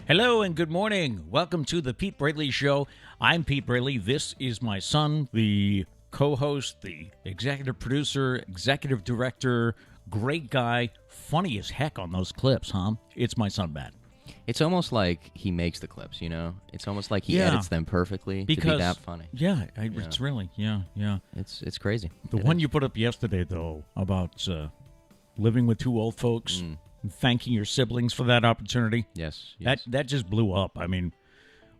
Hello and good morning. Welcome to the Pete Braley Show. I'm Pete Braley. This is my son, the co-host, the executive producer, executive director, great guy, funny as heck on those clips, huh? It's my son, Matt. It's almost like he makes the clips, you know? It's almost like he edits them perfectly to be that funny. Yeah, it's really, yeah. It's crazy. The one you put up yesterday, though, about living with two old folks and thanking your siblings for that opportunity. Yes. That just blew up. I mean,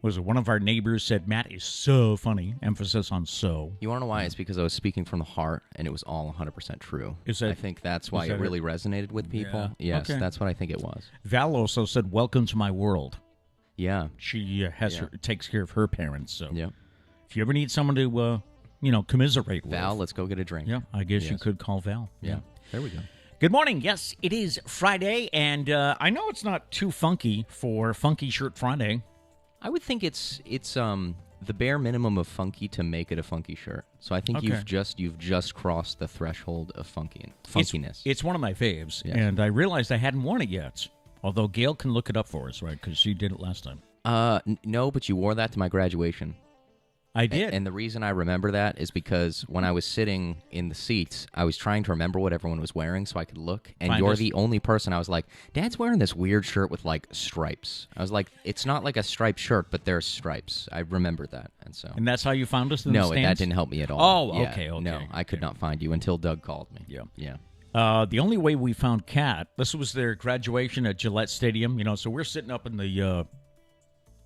was it one of our neighbors said, Matt is so funny, emphasis on so. You want to know why? It's because I was speaking from the heart, and it was all 100% true. I think that's why it really resonated with people. Yeah. Yes, That's what I think it was. Val also said, welcome to my world. Yeah. She takes care of her parents. So yeah. If you ever need someone to, commiserate with. Val, let's go get a drink. Yeah, I guess you could call Val. Yeah. There we go. Good morning. Yes, it is Friday, and I know it's not too funky for Funky Shirt Friday. I would think it's the bare minimum of funky to make it a funky shirt. So I think you've just crossed the threshold of funkiness. It's one of my faves, yes. And I realized I hadn't worn it yet. Although Gail can look it up for us, right? Because she did it last time. No, but you wore that to my graduation. I did. And the reason I remember that is because when I was sitting in the seats, I was trying to remember what everyone was wearing so I could look. And you're the only person. I was like, Dad's wearing this weird shirt with, like, stripes. I was like, it's not like a striped shirt, but there's stripes. I remember that. And that's how you found us in the stands? No, that didn't help me at all. Oh, okay. No, I could not find you until Doug called me. Yeah. The only way we found Kat, this was their graduation at Gillette Stadium, so we're sitting up in the...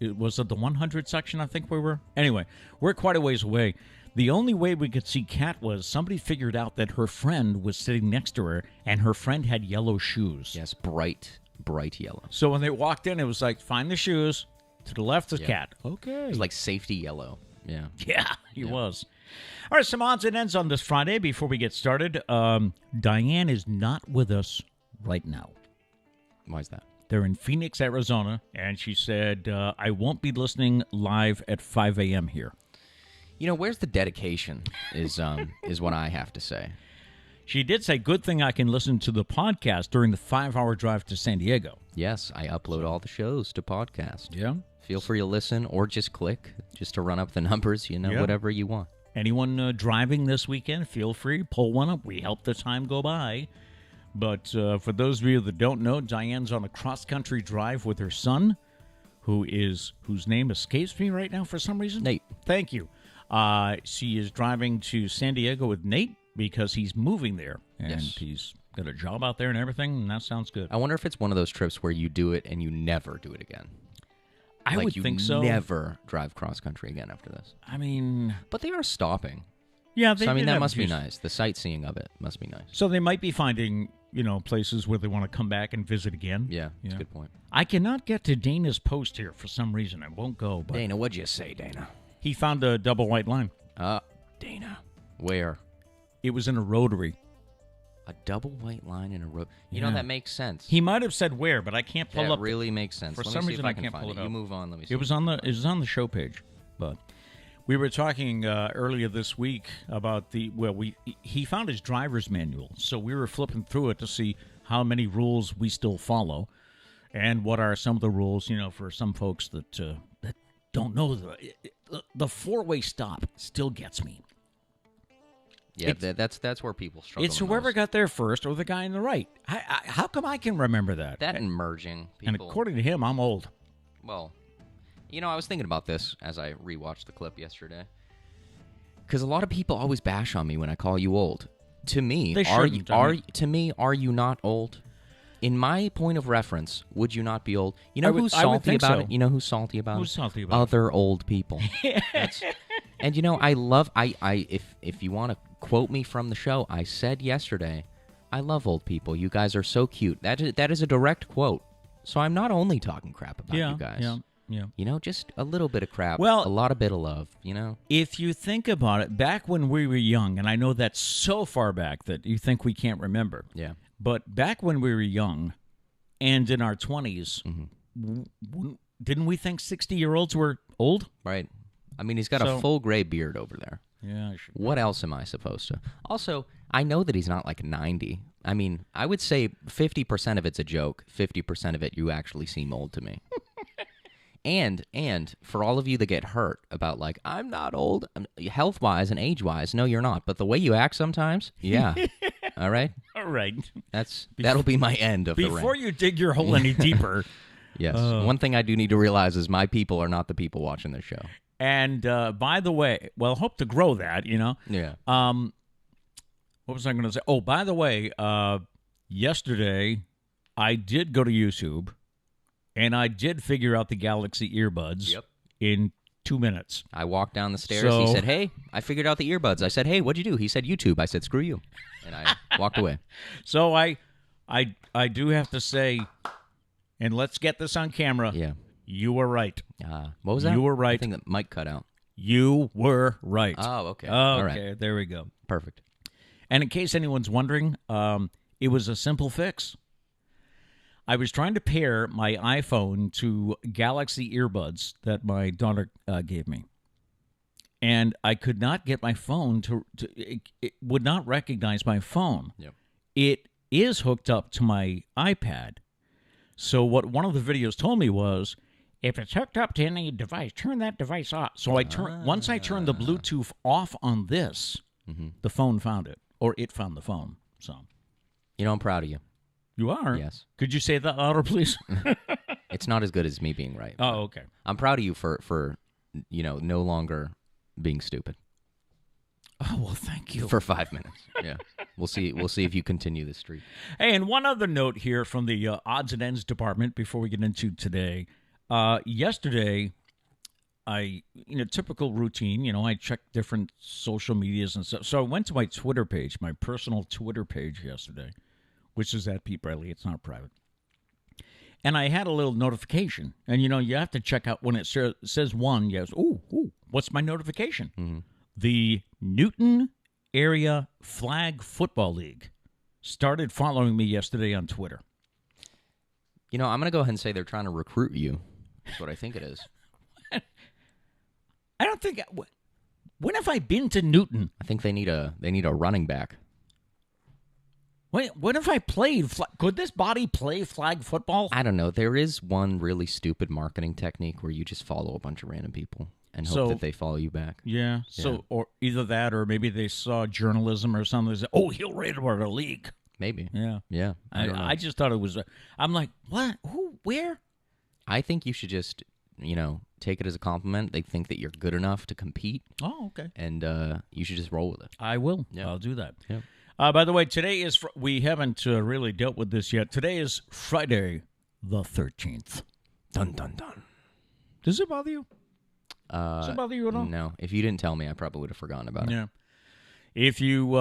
It was at the 100 section, I think we were. Anyway, we're quite a ways away. The only way we could see Kat was somebody figured out that her friend was sitting next to her, and her friend had yellow shoes. Yes, bright yellow. So when they walked in, it was like, find the shoes. To the left is Kat. Okay. It was like safety yellow. Yeah. Yeah, he was. All right, some odds and ends on this Friday before we get started. Diane is not with us right now. Why is that? They're in Phoenix, Arizona, and she said, I won't be listening live at 5 a.m. here. Where's the dedication is what I have to say. She did say, good thing I can listen to the podcast during the 5-hour drive to San Diego. Yes, I upload all the shows to podcast. Yeah. Feel free to listen or just click just to run up the numbers, whatever you want. Anyone driving this weekend, feel free, pull one up. We help the time go by. But for those of you that don't know, Diane's on a cross-country drive with her son, whose name escapes me right now for some reason. Nate. Thank you. She is driving to San Diego with Nate because he's moving there. And he's got a job out there and everything, and that sounds good. I wonder if it's one of those trips where you do it and you never do it again. I would think so. Never drive cross-country again after this. I mean... But they are stopping. Yeah, that must be nice. The sightseeing of it must be nice. So they might be finding... places where they want to come back and visit again. Yeah, that's a good point. I cannot get to Dana's post here for some reason. I won't go. But Dana, what'd you say, Dana? He found a double white line. Dana. Where? It was in a rotary. A double white line in a rotary. You know, that makes sense. He might have said where, but I can't pull up. That really makes sense. For some reason, I can't pull it up. You move on. Let me see. It was on the show page, but... We were talking earlier this week about he found his driver's manual, so we were flipping through it to see how many rules we still follow, and what are some of the rules, for some folks that don't know. The four-way stop still gets me. Yeah, that's where people struggle. It's whoever got there first or the guy on the right. How come I can remember that? That and merging people. And according to him, I'm old. Well... I was thinking about this as I rewatched the clip yesterday. Because a lot of people always bash on me when I call you old. To me, are you not old? In my point of reference, would you not be old? Who's salty about it? You know who's salty about it? Who's salty about it? Other old people. And I love if you want to quote me from the show, I said yesterday, I love old people. You guys are so cute. That is a direct quote. So I'm not only talking crap about you guys. Yeah. Just a little bit of crap, a lot of bit of love, If you think about it, back when we were young, and I know that's so far back that you think we can't remember. Yeah. But back when we were young and in our 20s, didn't we think 60-year-olds were old? Right. I mean, he's got a full gray beard over there. Yeah. What else am I supposed to? Also, I know that he's not like 90. I mean, I would say 50% of it's a joke. 50% of it, you actually seem old to me. And for all of you that get hurt about like, I'm not old, health-wise and age-wise, no, you're not. But the way you act sometimes, yeah. All right? All right. That'll be my end of the rant. Before you dig your hole any deeper. Yes. One thing I do need to realize is my people are not the people watching this show. And by the way, well, hope to grow that, Yeah. What was I going to say? Oh, by the way, yesterday I did go to YouTube, and I did figure out the Galaxy earbuds in 2 minutes. I walked down the stairs. He said, hey, I figured out the earbuds. I said, hey, what'd you do? He said, YouTube. I said, screw you. And I walked away. So I do have to say, and let's get this on camera. Yeah. You were right. What was that? You were right. I think that mic cut out. You were right. Oh, okay. All right. Okay, there we go. Perfect. And in case anyone's wondering, it was a simple fix. I was trying to pair my iPhone to Galaxy earbuds that my daughter gave me. And I could not get my phone it would not recognize my phone. Yep. It is hooked up to my iPad. So what one of the videos told me was, if it's hooked up to any device, turn that device off. So once I turned the Bluetooth off on this, the phone found it, or it found the phone. So, I'm proud of you. You are? Yes. Could you say that louder, please? It's not as good as me being right. Oh, okay. I'm proud of you for no longer being stupid. Oh, well, thank you. For 5 minutes. Yeah. We'll see if you continue this streak. Hey, and one other note here from the odds and ends department before we get into today. Yesterday, typical routine, I checked different social medias and stuff. So I went to my Twitter page, my personal Twitter page yesterday, which is at Pete Braley. It's not private. And I had a little notification. And, you have to check out when it says one, yes. Ooh, what's my notification? Mm-hmm. The Newton Area Flag Football League started following me yesterday on Twitter. I'm going to go ahead and say they're trying to recruit you. That's what I think it is. I don't think... When have I been to Newton? I think they need a running back. Wait, what if I played? Could this body play flag football? I don't know. There is one really stupid marketing technique where you just follow a bunch of random people and hope that they follow you back. Yeah. So, or either that, or maybe they saw journalism or something. They said, "Oh, he'll raid our league." Maybe. Yeah. Yeah. I just thought it was. I'm like, what? Who? Where? I think you should just, take it as a compliment. They think that you're good enough to compete. Oh, okay. And you should just roll with it. I will. Yeah. I'll do that. Yeah. By the way, today is, we haven't really dealt with this yet. Today is Friday the 13th. Dun, dun, dun. Does it bother you? Does it bother you at all? No. If you didn't tell me, I probably would have forgotten about it. Yeah. If you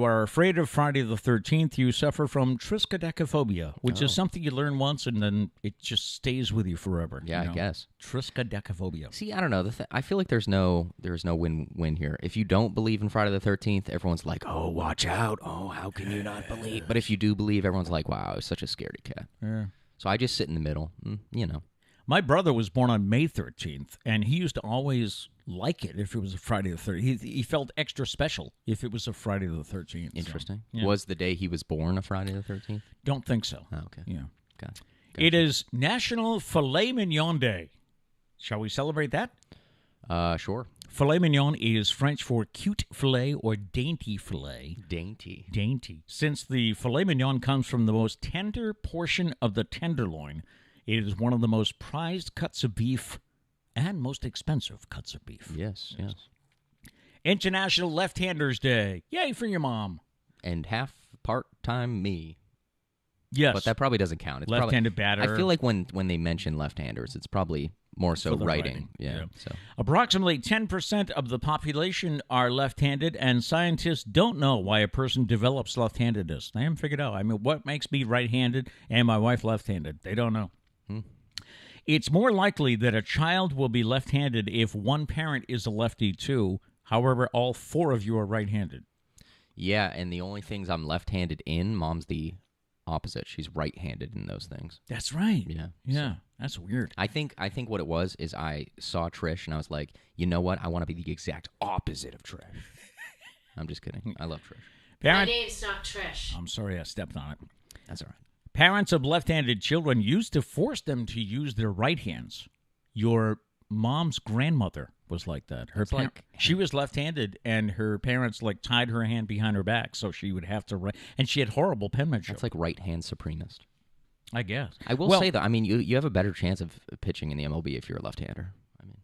are afraid of Friday the 13th, you suffer from triskaidekaphobia, which is something you learn once and then it just stays with you forever. Yeah, I guess. Triskaidekaphobia. See, I don't know. I feel like there's no win-win here. If you don't believe in Friday the 13th, everyone's like, oh, watch out. Oh, how can you not believe? But if you do believe, everyone's like, wow, I was such a scaredy cat. Yeah. So I just sit in the middle, My brother was born on May 13th, and he used to always like it if it was a Friday the 13th. He felt extra special if it was a Friday the 13th. Interesting. So, yeah. Was the day he was born a Friday the 13th? Don't think so. Oh, okay. Yeah. Gotcha. It is National Filet Mignon Day. Shall we celebrate that? Sure. Filet mignon is French for cute filet or dainty filet. Dainty. Dainty. Since the filet mignon comes from the most tender portion of the tenderloin, it is one of the most prized cuts of beef and most expensive cuts of beef. Yes. International Left-Handers Day. Yay for your mom. And half part-time me. Yes. But that probably doesn't count. It's left-handed batter. I feel like when they mention left-handers, it's probably more so writing. Yeah. So approximately 10% of the population are left-handed, and scientists don't know why a person develops left-handedness. They haven't figured out. I mean, what makes me right-handed and my wife left-handed? They don't know. It's more likely that a child will be left-handed if one parent is a lefty too. However, all four of you are right-handed. Yeah, and the only things I'm left-handed in, Mom's the opposite. She's right-handed in those things. That's right. Yeah. Yeah. That's weird. I think what it was is I saw Trish and I was like, you know what? I want to be the exact opposite of Trish. I'm just kidding. I love Trish. My name's not Trish. I'm sorry I stepped on it. That's all right. Parents of left-handed children used to force them to use their right hands. your mom's grandmother was like that. She was left-handed, and her parents like tied her hand behind her back so she would have to write. And she had horrible penmanship. That's like right-hand supremacist. I guess. I will say, though, I mean, you have a better chance of pitching in the MLB if you're a left-hander. I mean,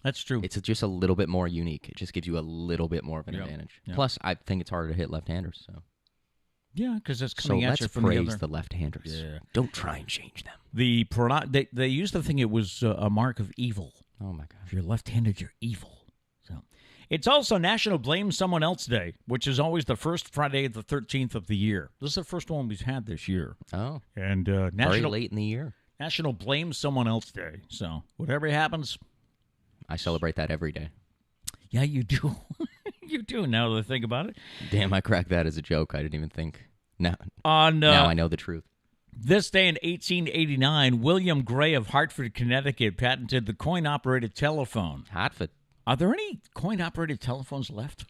that's true. It's just a little bit more unique. It just gives you a little bit more of an advantage. Yep. Plus, I think it's harder to hit left-handers. So. Yeah, because it's coming at you from the other. So let's praise the left-handers. Yeah. Don't try and change them. They used to think it was a mark of evil. Oh, my gosh. If you're left-handed, you're evil. So, it's also National Blame Someone Else Day, which is always the first Friday of the 13th of the year. This is the first one we've had this year. Oh. And very late in the year. National Blame Someone Else Day. So, whatever happens. I celebrate that every day. Yeah, you do. You do, now that I think about it. Damn, I cracked that as a joke. I didn't even think. Now I know the truth. This day in 1889, William Gray of Hartford, Connecticut, patented the coin-operated telephone. Hartford. Are there any coin-operated telephones left?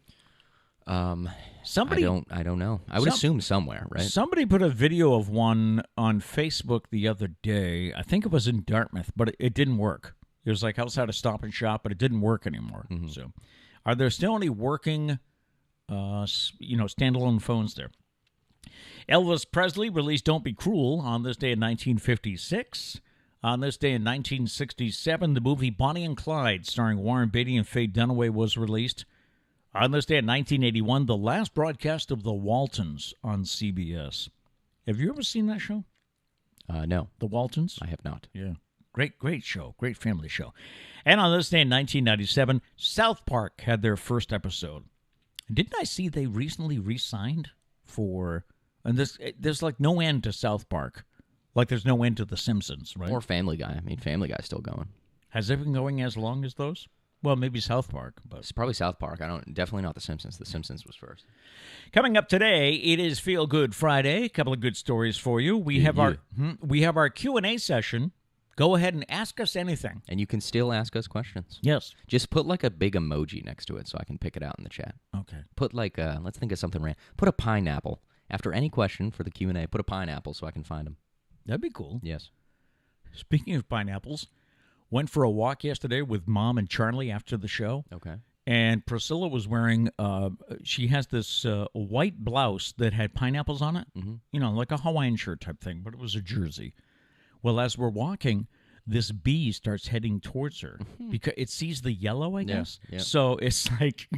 Somebody. I don't know. I would assume somewhere, right? Somebody put a video of one on Facebook the other day. I think it was in Dartmouth, but it didn't work. It was like outside a Stop and Shop, but it didn't work anymore. Mm-hmm. So, are there still any working, standalone phones there? Elvis Presley released Don't Be Cruel on this day in 1956. On this day in 1967, the movie Bonnie and Clyde, starring Warren Beatty and Faye Dunaway, was released. On this day in 1981, the last broadcast of The Waltons on CBS. Have you ever seen that show? No. The Waltons? I have not. Yeah. Great show. Great family show. And on this day in 1997, South Park had their first episode. Didn't I see they recently re-signed for... And there's like no end to South Park. Like there's no end to The Simpsons, right? Or Family Guy. I mean, Family Guy's still going. Has it been going as long as those? Well, maybe South Park. But it's probably South Park. Definitely not The Simpsons. The Simpsons was first. Coming up today, it is Feel Good Friday. A couple of good stories for you. We have our Q&A session. Go ahead and ask us anything. And you can still ask us questions. Yes. Just put like a big emoji next to it so I can pick it out in the chat. Okay. Put like let's think of something random. Put a pineapple. After any question for the Q&A, put a pineapple so I can find them. That'd be cool. Yes. Speaking of pineapples, went for a walk yesterday with Mom and Charlie after the show. Okay. And Priscilla was wearing, she has this white blouse that had pineapples on it. Mm-hmm. Like a Hawaiian shirt type thing, but it was a jersey. Well, as we're walking, this bee starts heading towards her because it sees the yellow, I guess. Yeah. So it's like...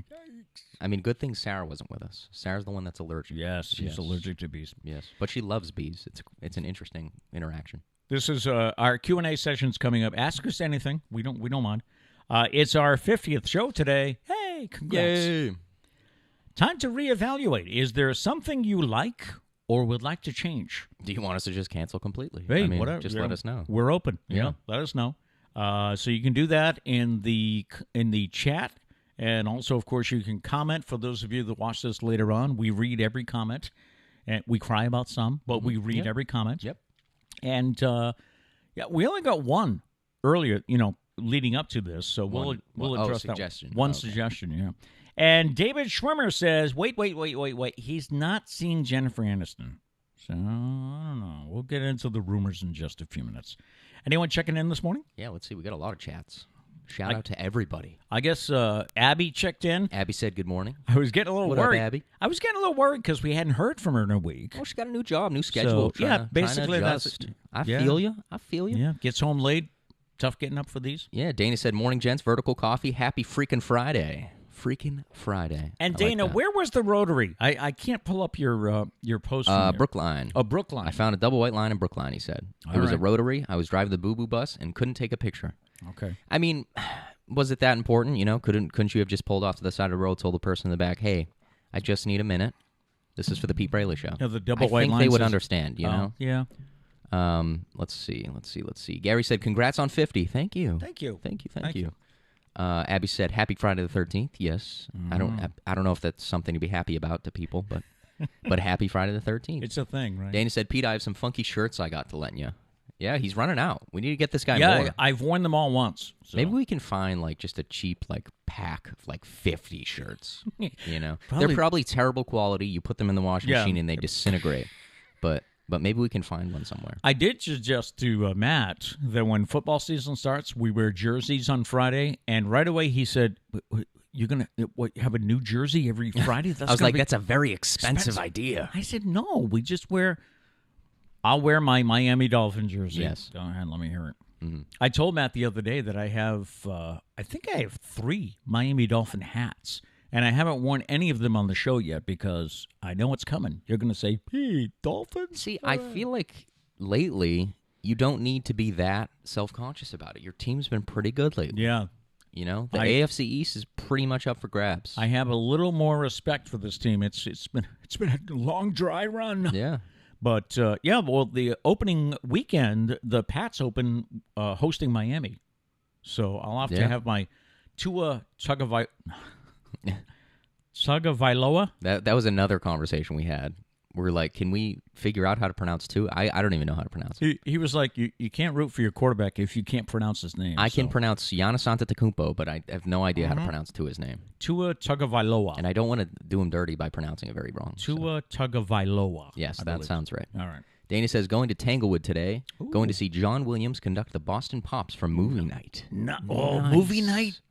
I mean, good thing Sarah wasn't with us. Sarah's the one that's allergic. Yes, she's allergic to bees. Yes, but she loves bees. It's an interesting interaction. This is our Q&A session's coming up. Ask us anything. We don't mind. It's our 50th show today. Hey, congrats. Yay. Time to reevaluate. Is there something you like or would like to change? Do you want us to just cancel completely? Hey, whatever. Just let us know. We're open. Yeah, let us know. So you can do that in the chat. And also, of course, you can comment. For those of you that watch this later on, we read every comment. And we cry about some, but we read every comment. Yep. And, we only got one earlier, leading up to this. So we'll address suggestion. that one. Suggestion, yeah. And David Schwimmer says, wait. He's not seen Jennifer Aniston. So, I don't know. We'll get into the rumors in just a few minutes. Anyone checking in this morning? Yeah, let's see. We got a lot of chats. Shout out to everybody. I guess Abby checked in. Abby said good morning. I was getting a little worried. What up, Abby? I was getting a little worried because we hadn't heard from her in a week. Well, she got a new job, new schedule. So, basically that's... I feel you. Yeah, gets home late. Tough getting up for these. Yeah, Dana said, morning, gents, vertical coffee. Happy freaking Friday. Freaking Friday. And Dana, where was the Rotary? I can't pull up your post. Brookline. Oh, Brookline. I found a double white line in Brookline, he said. There was a Rotary. I was driving the boo-boo bus and couldn't take a picture. Okay. I mean... Was it that important? Couldn't you have just pulled off to the side of the road, told the person in the back, hey, I just need a minute. This is for the Pete Braley Show. Yeah, the double I white think line they would says, understand, know? Yeah. Let's see. Gary said, congrats on 50. Thank you. Thank you. Thank you. Abby said, happy Friday the 13th. Yes. I don't know if that's something to be happy about to people, but happy Friday the 13th. It's a thing, right? Dana said, Pete, I have some funky shirts I got to lend you. Yeah, he's running out. We need to get this guy more. Yeah, I've worn them all once. So. Maybe we can find just a cheap pack of 50 shirts. They're probably terrible quality. You put them in the washing machine and they disintegrate. But but maybe we can find one somewhere. I did suggest to Matt that when football season starts, we wear jerseys on Friday, and right away he said, "You're gonna have a new jersey every Friday?" I was like, "That's a very expensive idea." I said, "No, we just wear." I'll wear my Miami Dolphin jersey. Yes. Go ahead, let me hear it. Mm-hmm. I told Matt the other day that I have, I think I have 3 Miami Dolphin hats, and I haven't worn any of them on the show yet because I know it's coming. You're going to say, "Hey, Dolphins?" See, I feel like lately you don't need to be that self-conscious about it. Your team's been pretty good lately. Yeah. You know, the AFC East is pretty much up for grabs. I have a little more respect for this team. It's been a long, dry run. Yeah. But, the opening weekend, the Pats open hosting Miami. So I'll have to have my Tua Tagovailoa. That was another conversation we had. We're like, can we figure out how to pronounce Tua? I don't even know how to pronounce it. He was like, you can't root for your quarterback if you can't pronounce his name. I can pronounce Giannis Antetokounmpo, but I have no idea how to pronounce Tua's name. Tua Tagovailoa. And I don't want to do him dirty by pronouncing it very wrong. Tua Tagovailoa. Yes, that sounds right. All right. Dana says, going to Tanglewood today, going to see John Williams conduct the Boston Pops for movie night. Nice. Movie night?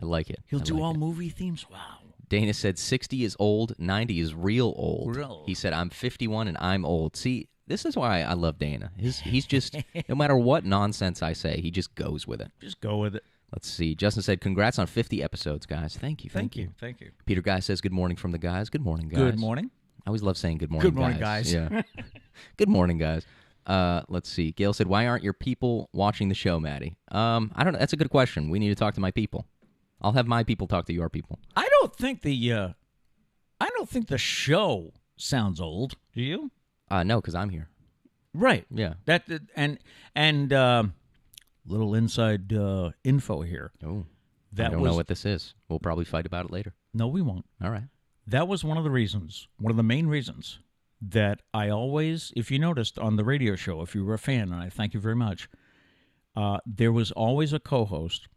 I like it. He'll do all movie themes? Wow. Dana said 60 is old, 90 is real old. Real. He said, I'm 51 and I'm old. See, this is why I love Dana. He's just, no matter what nonsense I say, he just goes with it. Just go with it. Let's see. Justin said, congrats on 50 episodes, guys. Thank you. Thank you. Peter Guy says, good morning from the guys. Good morning, guys. Good morning. I always love saying good morning, Good morning, guys. Yeah. Good morning, guys. Let's see. Gail said, why aren't your people watching the show, Maddie? I don't know. That's a good question. We need to talk to my people. I'll have my people talk to your people. I don't think the show sounds old. Do you? No, because I'm here. Right. Yeah. That and little inside info here. Oh, I don't know what this is. We'll probably fight about it later. No, we won't. All right. That was one of the main reasons that I always, if you noticed on the radio show, if you were a fan, and I thank you very much, there was always a co-host,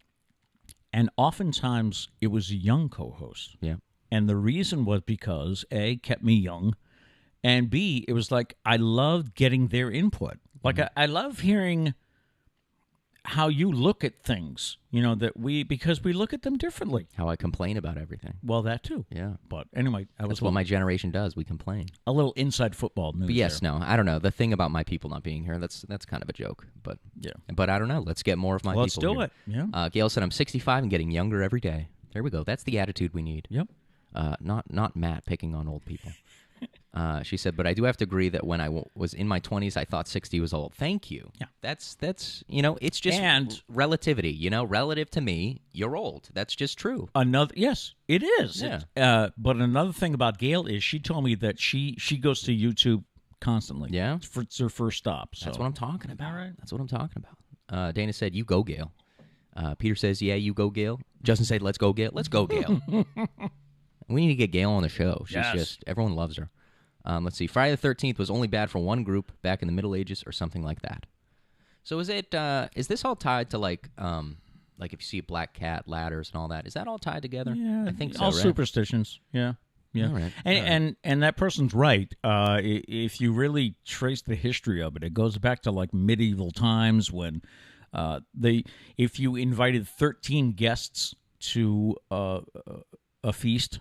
and oftentimes it was a young co-host. Yeah. And the reason was because, A, kept me young, and B, it was like I loved getting their input. Like I love hearing how you look at things, because we look at them differently. How I complain about everything. Well, that too. Yeah. But anyway, that's what my generation does. We complain. A little inside football news. But yes, there. no, I don't know. The thing about my people not being here, that's kind of a joke. But yeah. But I don't know. Let's get more of my people Let's do here. it. Yeah. Gail said, I'm 65 and getting younger every day. There we go. That's the attitude we need. Yep. Not Matt picking on old people. She said, but I do have to agree that when I was in my 20s, I thought 60 was old. Thank you. Yeah. That's it's just relativity. Relative to me, you're old. That's just true. Yes, it is. Yeah. But another thing about Gail is she told me that she goes to YouTube constantly. Yeah. It's her first stop. So. That's what I'm talking about. All right. That's what I'm talking about. Dana said, you go, Gail. Peter says, yeah, you go, Gail. Justin said, let's go, Gail. Let's go, Gail. We need to get Gail on the show. She's everyone loves her. Let's see. Friday the 13th was only bad for one group back in the Middle Ages or something like that. So is this all tied to like if you see a black cat, ladders and all that? Is that all tied together? Yeah. I think so, all right? Superstitions. Yeah. Yeah. All right. And that person's right. If you really trace the history of it, it goes back to like medieval times when if you invited 13 guests to a feast,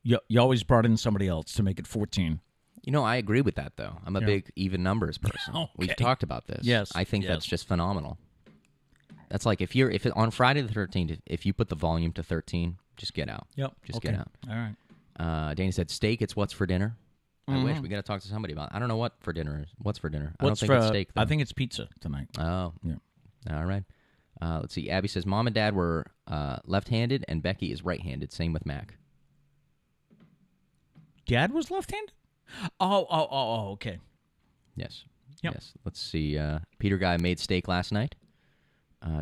you always brought in somebody else to make it 14. I agree with that, though. I'm a big even numbers person. Okay. We've talked about this. Yes. I think that's just phenomenal. That's like if on Friday the 13th, if you put the volume to 13, just get out. Yep. Just get out. All right. Danny said steak. It's what's for dinner. I wish we got to talk to somebody about it. I don't know what for dinner is. What's for dinner? I don't think it's steak, though. I think it's pizza tonight. Oh. Yeah. All right. Let's see. Abby says mom and dad were left-handed and Becky is right-handed. Same with Mac. Dad was left-handed? Oh, okay. Yes. Yep. Yes. Let's see. Peter Guy made steak last night.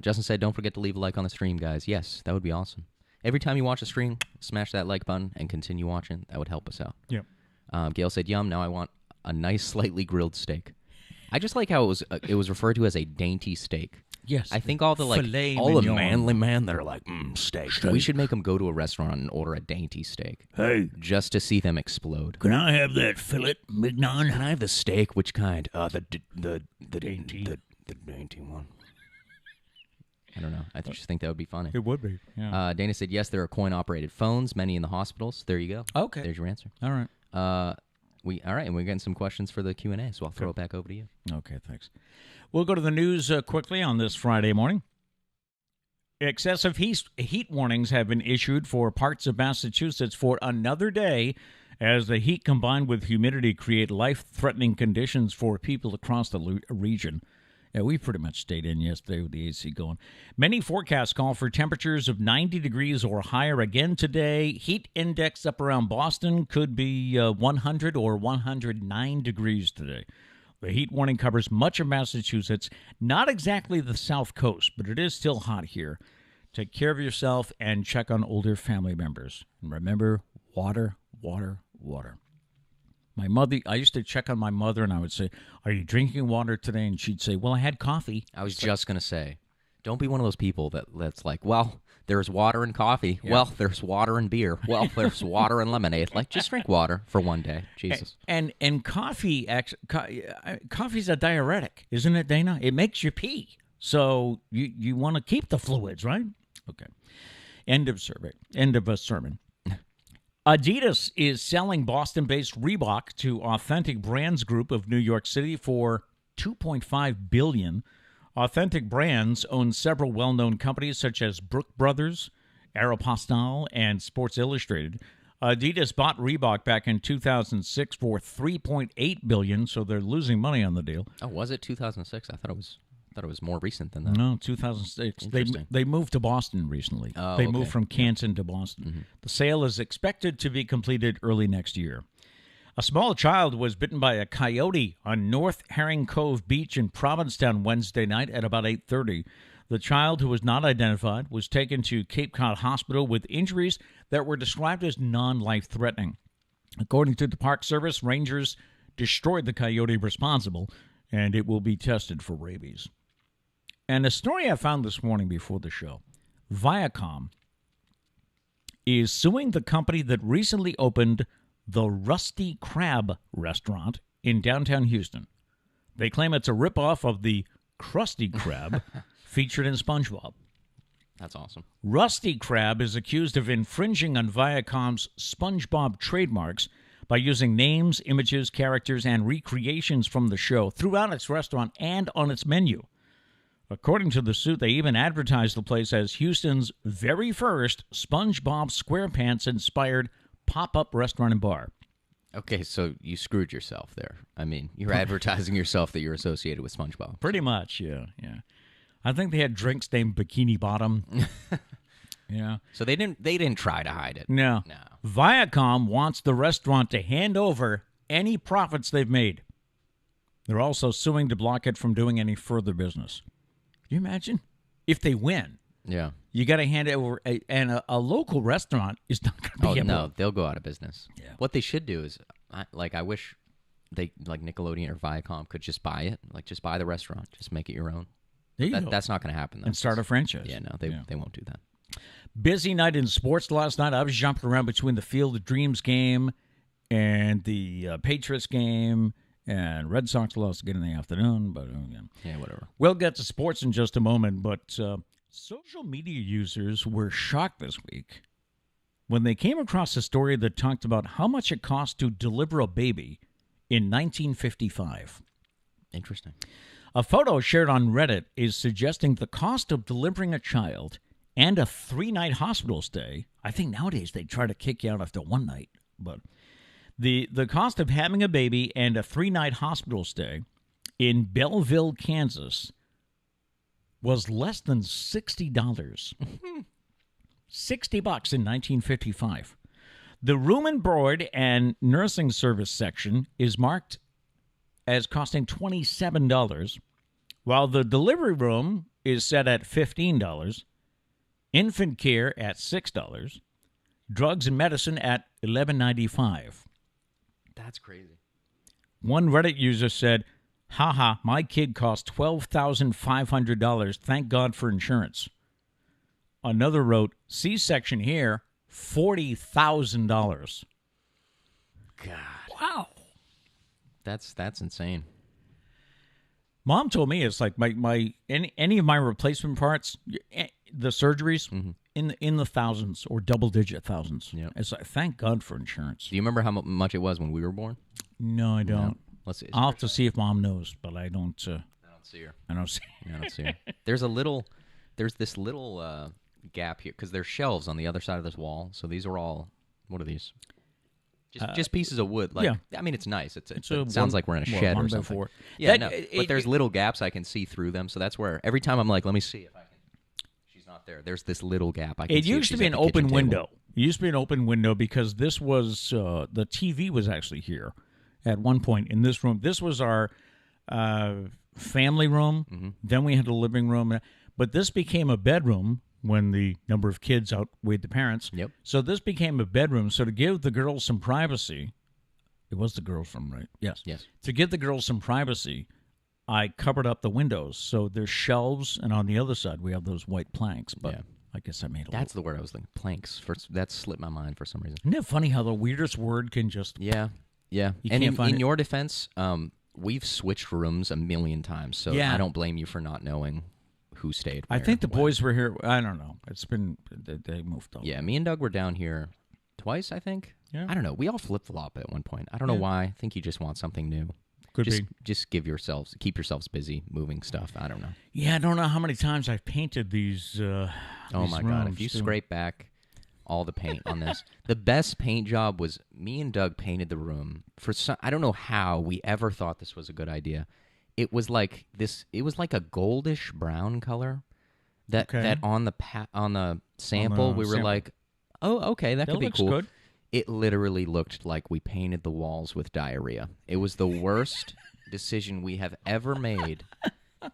Justin said, don't forget to leave a like on the stream, guys. Yes, that would be awesome. Every time you watch a stream, smash that like button and continue watching. That would help us out. Yep. Gail said, yum, now I want a nice, slightly grilled steak. I just like how it was referred to as a dainty steak. Yes. I think all the Filet all the mignon. manly men that are like steak. We should make them go to a restaurant and order a dainty steak. Hey, just to see them explode. can I have that filet mignon? Can I have the steak? Which kind? The dainty. The dainty one. I don't know. I just think that would be funny. It would be. Yeah. Dana said yes. There are coin-operated phones, many in the hospitals. There you go. Okay. There's your answer. All right. All right, and we're getting some questions for the Q&A, so I'll throw it back over to you. Okay, thanks. We'll go to the news quickly on this Friday morning. Excessive heat warnings have been issued for parts of Massachusetts for another day as the heat combined with humidity create life-threatening conditions for people across the region. Yeah, we pretty much stayed in yesterday with the AC going. Many forecasts call for temperatures of 90 degrees or higher again today. Heat index up around Boston could be 100 or 109 degrees today. The heat warning covers much of Massachusetts, not exactly the south coast, but it is still hot here. Take care of yourself and check on older family members. And remember, water, water, water. My mother, I used to check on my mother, and I would say, "Are you drinking water today?" And she'd say, "Well, I had coffee." I was just going to say, don't be one of those people that's like, well, there's water and coffee. Yeah. Well, there's water and beer. Well, there's water and lemonade. Like, just drink water for one day. Jesus. And coffee, coffee's a diuretic, isn't it, Dana? It makes you pee. So you want to keep the fluids, right? Okay. End of survey. End of a sermon. Adidas is selling Boston-based Reebok to Authentic Brands Group of New York City for $2.5 billion. Authentic Brands owns several well-known companies such as Brooke Brothers, Aeropostale, and Sports Illustrated. Adidas bought Reebok back in 2006 for $3.8 billion, so they're losing money on the deal. Oh, was it 2006? I thought it was more recent than that. No, 2006. They moved to Boston recently. Oh, they moved from Canton to Boston. Mm-hmm. The sale is expected to be completed early next year. A small child was bitten by a coyote on North Herring Cove Beach in Provincetown Wednesday night at about 8:30. The child, who was not identified, was taken to Cape Cod Hospital with injuries that were described as non-life-threatening. According to the Park Service, rangers destroyed the coyote responsible, and it will be tested for rabies. And a story I found this morning before the show. Viacom is suing the company that recently opened the Rusty Crab restaurant in downtown Houston. They claim it's a ripoff of the Krusty Krab featured in SpongeBob. That's awesome. Rusty Crab is accused of infringing on Viacom's SpongeBob trademarks by using names, images, characters, and recreations from the show throughout its restaurant and on its menu. According to the suit, they even advertised the place as Houston's very first SpongeBob SquarePants-inspired pop-up restaurant and bar. Okay, so you screwed yourself there. I mean, you're advertising yourself that you're associated with SpongeBob. Pretty much, yeah. I think they had drinks named Bikini Bottom. Yeah. So they didn't try to hide it. No. Viacom wants the restaurant to hand over any profits they've made. They're also suing to block it from doing any further business. Can you imagine? If they win, yeah, you got to hand it over, and a local restaurant is not going to be able. No, they'll go out of business. Yeah. What they should do is, I wish they, like Nickelodeon or Viacom, could just buy it. Like, just buy the restaurant. Just make it your own. That's not going to happen, though. And start a franchise. Yeah, no, they won't do that. Busy night in sports last night. I was jumping around between the Field of Dreams game and the Patriots game. And Red Sox lost again in the afternoon, but yeah, whatever. We'll get to sports in just a moment, but social media users were shocked this week when they came across a story that talked about how much it cost to deliver a baby in 1955. Interesting. A photo shared on Reddit is suggesting the cost of delivering a child and a 3-night hospital stay. I think nowadays they try to kick you out after one night, but the cost of having a baby and a 3-night hospital stay in Belleville, Kansas, was less than $60. $60 in 1955. The room and board and nursing service section is marked as costing $27, while the delivery room is set at $15, infant care at $6, drugs and medicine at $11.95. That's crazy. One Reddit user said, Haha, my kid cost $12,500. Thank God for insurance. Another wrote, C-section here, $40,000. God. Wow. That's insane. Mom told me it's like any of my replacement parts, the surgeries, in the thousands or double-digit thousands. Yep. It's like, thank God for insurance. Do you remember how much it was when we were born? No, I don't. No. Let's see. I'll have to see if Mom knows, but I don't. I don't see her. I don't see. I don't see her. There's this little gap here because there's shelves on the other side of this wall. So these are all. What are these? Just pieces of wood. Like, yeah. I mean, it's nice. It sounds like we're in a shed or something. Yeah, but there's little gaps I can see through them. So that's where every time I'm like, let me see if I can. She's not there. There's this little gap. I can see. It used to be an open window. It used to be an open window because this was the TV was actually here at one point in this room. This was our family room. Mm-hmm. Then we had a living room. But this became a bedroom when the number of kids outweighed the parents. Yep. So this became a bedroom. So to give the girls some privacy, it was the girls' room, right? Yes. Yes. To give the girls some privacy, I covered up the windows. So there's shelves, and on the other side we have those white planks. But I guess I made That's the word I was thinking. Planks. That slipped my mind for some reason. Isn't it funny how the weirdest word can just... Yeah. Yeah. And in your defense, we've switched rooms a million times, so I don't blame you for not knowing who stayed where. I think the boys were here. I don't know. It's been... They moved on. Yeah, me and Doug were down here twice, I think. Yeah. I don't know. We all flip-flop at one point. I don't know why. I think you just want something new. Could be. Just keep yourselves busy moving stuff. I don't know. Yeah, I don't know how many times I've painted these oh, my God. If you scrape back all the paint on this. The best paint job was me and Doug painted the room. I don't know how we ever thought this was a good idea. It was like this. It was like a goldish brown color. That on the sample we were like, oh, okay, that could be cool. Good. It literally looked like we painted the walls with diarrhea. It was the worst decision we have ever made.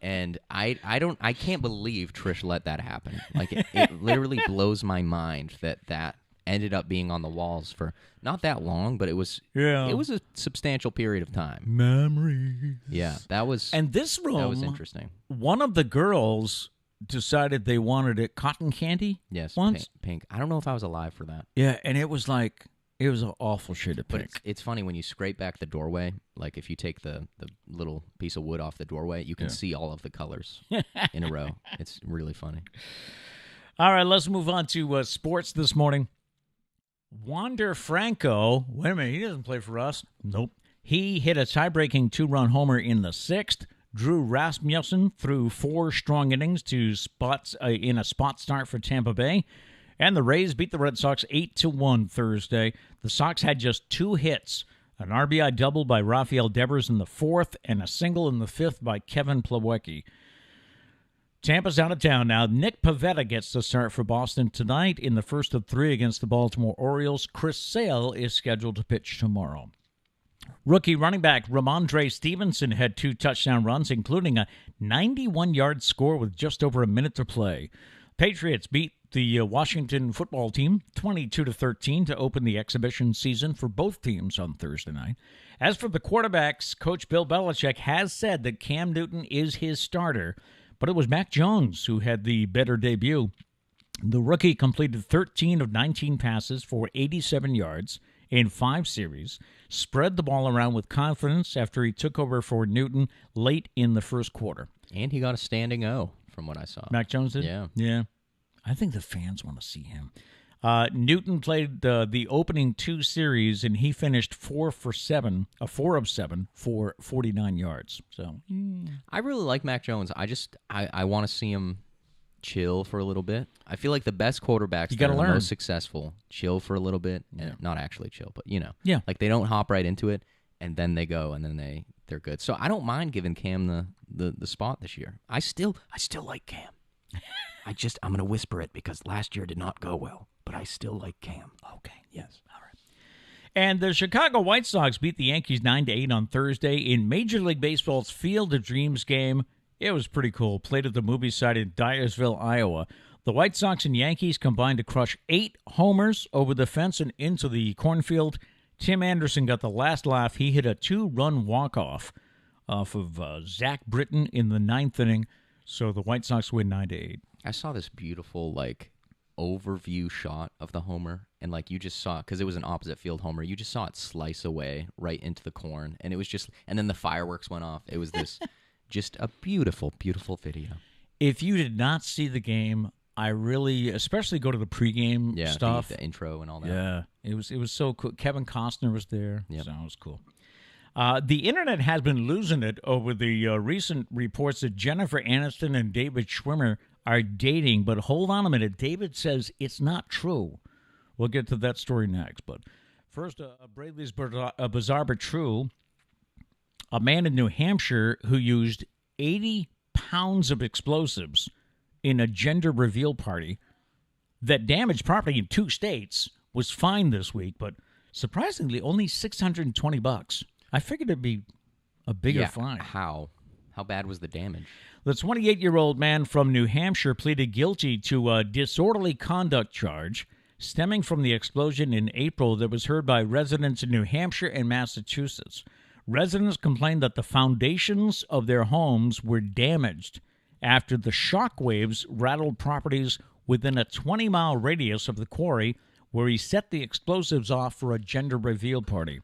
And I can't believe Trish let that happen. Like it literally blows my mind that ended up being on the walls for not that long, but it was a substantial period of time. Memories. Yeah, that was. And this room, that was interesting. One of the girls decided they wanted it cotton candy. Yes, once pink. I don't know if I was alive for that. Yeah, and it was like. It was an awful shade of pink. But it's funny when you scrape back the doorway, like if you take the little piece of wood off the doorway, you can see all of the colors in a row. It's really funny. All right, let's move on to sports this morning. Wander Franco, wait a minute, he doesn't play for us. Nope. He hit a tie-breaking 2-run homer in the 6th. Drew Rasmussen threw 4 strong innings to in a spot start for Tampa Bay. And the Rays beat the Red Sox 8-1 Thursday. The Sox had just 2 hits, an RBI double by Rafael Devers in the 4th and a single in the 5th by Kevin Plawecki. Tampa's out of town now. Nick Pivetta gets the start for Boston tonight in the first of 3 against the Baltimore Orioles. Chris Sale is scheduled to pitch tomorrow. Rookie running back Ramondre Stevenson had 2 touchdown runs, including a 91-yard score with just over a minute to play. Patriots beat the Washington football team 22-13 to open the exhibition season for both teams on Thursday night. As for the quarterbacks, Coach Bill Belichick has said that Cam Newton is his starter, but it was Mac Jones who had the better debut. The rookie completed 13 of 19 passes for 87 yards in 5 series, spread the ball around with confidence after he took over for Newton late in the first quarter. And he got a standing O from what I saw. Mac Jones did? Yeah. I think the fans want to see him. Newton played the opening 2 series, and he finished 4 of 7 for 49 yards. So I really like Mac Jones. I want to see him chill for a little bit. I feel like the best quarterbacks that are the most successful chill for a little bit. Yeah. Not actually chill, but like they don't hop right into it, and then they go, and then they're good. So I don't mind giving Cam the spot this year. I still like Cam. I'm going to whisper it because last year did not go well, but I still like Cam. Okay, yes, all right. And the Chicago White Sox beat the Yankees 9-8 on Thursday in Major League Baseball's Field of Dreams game. It was pretty cool. Played at the movie site in Dyersville, Iowa. The White Sox and Yankees combined to crush 8 homers over the fence and into the cornfield. Tim Anderson got the last laugh. He hit a 2-run walk-off off of Zach Britton in the 9th inning. So the White Sox win 9-8. I saw this beautiful, overview shot of the homer, and, you just saw, because it was an opposite field homer, you just saw it slice away right into the corn, and it was just, and then the fireworks went off. It was this, just a beautiful, beautiful video. If you did not see the game, I really, especially go to the pregame stuff. The intro and all that. Yeah, it was so cool. Kevin Costner was there, Yep. so it was cool. The internet has been losing it over the recent reports that Jennifer Aniston and David Schwimmer are dating, but hold on a minute. David says it's not true. We'll get to that story next, but first, Braley's Bizarre But True. A man in New Hampshire who used 80 pounds of explosives in a gender reveal party that damaged property in 2 states was fined this week, but surprisingly only $620. I figured it'd be a bigger fine. How bad was the damage? The 28-year-old man from New Hampshire pleaded guilty to a disorderly conduct charge stemming from the explosion in April that was heard by residents in New Hampshire and Massachusetts. Residents complained that the foundations of their homes were damaged after the shock waves rattled properties within a 20-mile radius of the quarry where he set the explosives off for a gender reveal party.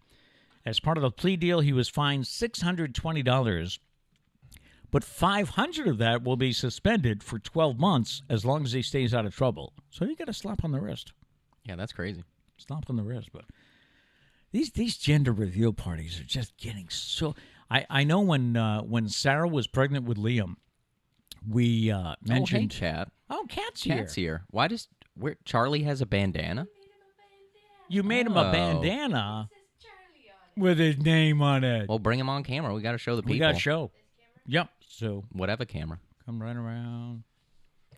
As part of the plea deal, he was fined $620, but $500 of that will be suspended for 12 months as long as he stays out of trouble. So you got a slap on the wrist. Yeah, that's crazy. Slap on the wrist, but these gender reveal parties are just getting so. I know when Sarah was pregnant with Liam, we mentioned. Oh, hey, Cat. Oh, Cat's here. Cat's here. Why does Charlie has a bandana? You made him a bandana with his name on it. Well, bring him on camera. We got to show the people. We got to show. Yep. So whatever camera. Come right around.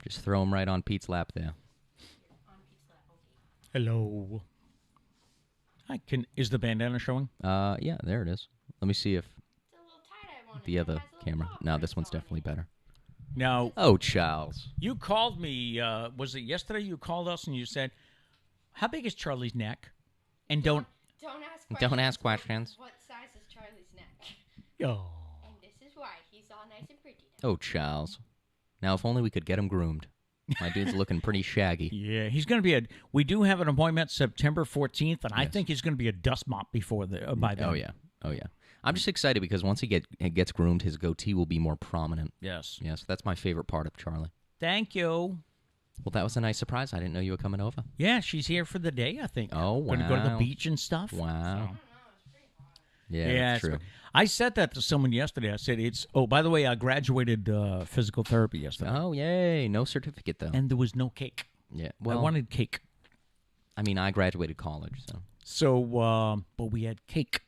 Just throw him right on Pete's lap there. Hello. Is the bandana showing? Yeah, there it is. Let me see if the other camera. No, this one's definitely better. Now, Charles. You called me, was it yesterday you called us and you said, how big is Charlie's neck? And don't ask questions. What size is Charlie's neck? Oh. And this is why he's all nice and pretty. Oh, Charles. Now, if only we could get him groomed. My dude's looking pretty shaggy. Yeah, he's going to be we do have an appointment September 14th, and I think he's going to be a dust mop by then. Oh, yeah. I'm just excited because once he gets groomed, his goatee will be more prominent. Yes. Yes, that's my favorite part of Charlie. Thank you. Well, that was a nice surprise. I didn't know you were coming over. Yeah, she's here for the day, I think. Oh, wow. Going to go to the beach and stuff. Wow. So. Yeah, that's true. I said that to someone yesterday. I said, by the way, I graduated physical therapy yesterday. Oh, yay. No certificate, though. And there was no cake. Yeah. Well, I wanted cake. I mean, I graduated college, so. So, but we had cake.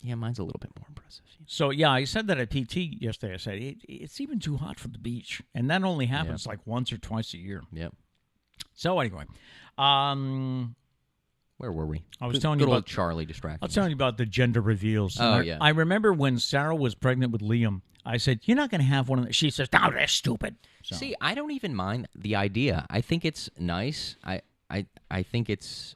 Yeah, mine's a little bit more impressive. So, yeah, I said that at PT yesterday. I said, it's even too hot for the beach. And that only happens like once or twice a year. Yep. So, anyway. Where were we? I was telling you about Charlie distraction. I was telling you about the gender reveals. Oh, yeah. I remember when Sarah was pregnant with Liam, I said, you're not going to have one of them. She says, no, that's stupid. So. See, I don't even mind the idea. I think it's nice. I think it's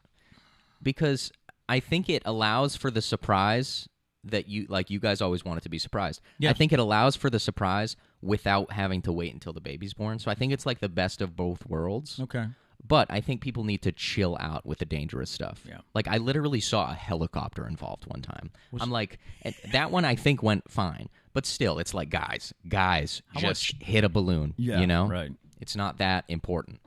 because I think it allows for the surprise that you guys always want it to be surprised. Yes. I think it allows for the surprise without having to wait until the baby's born. So I think it's like the best of both worlds. Okay. But I think people need to chill out with the dangerous stuff. Yeah. Like, I literally saw a helicopter involved one time. I'm like, and that one I think went fine. But still, it's like, guys, just hit a balloon. Yeah, you know? right. It's not that important.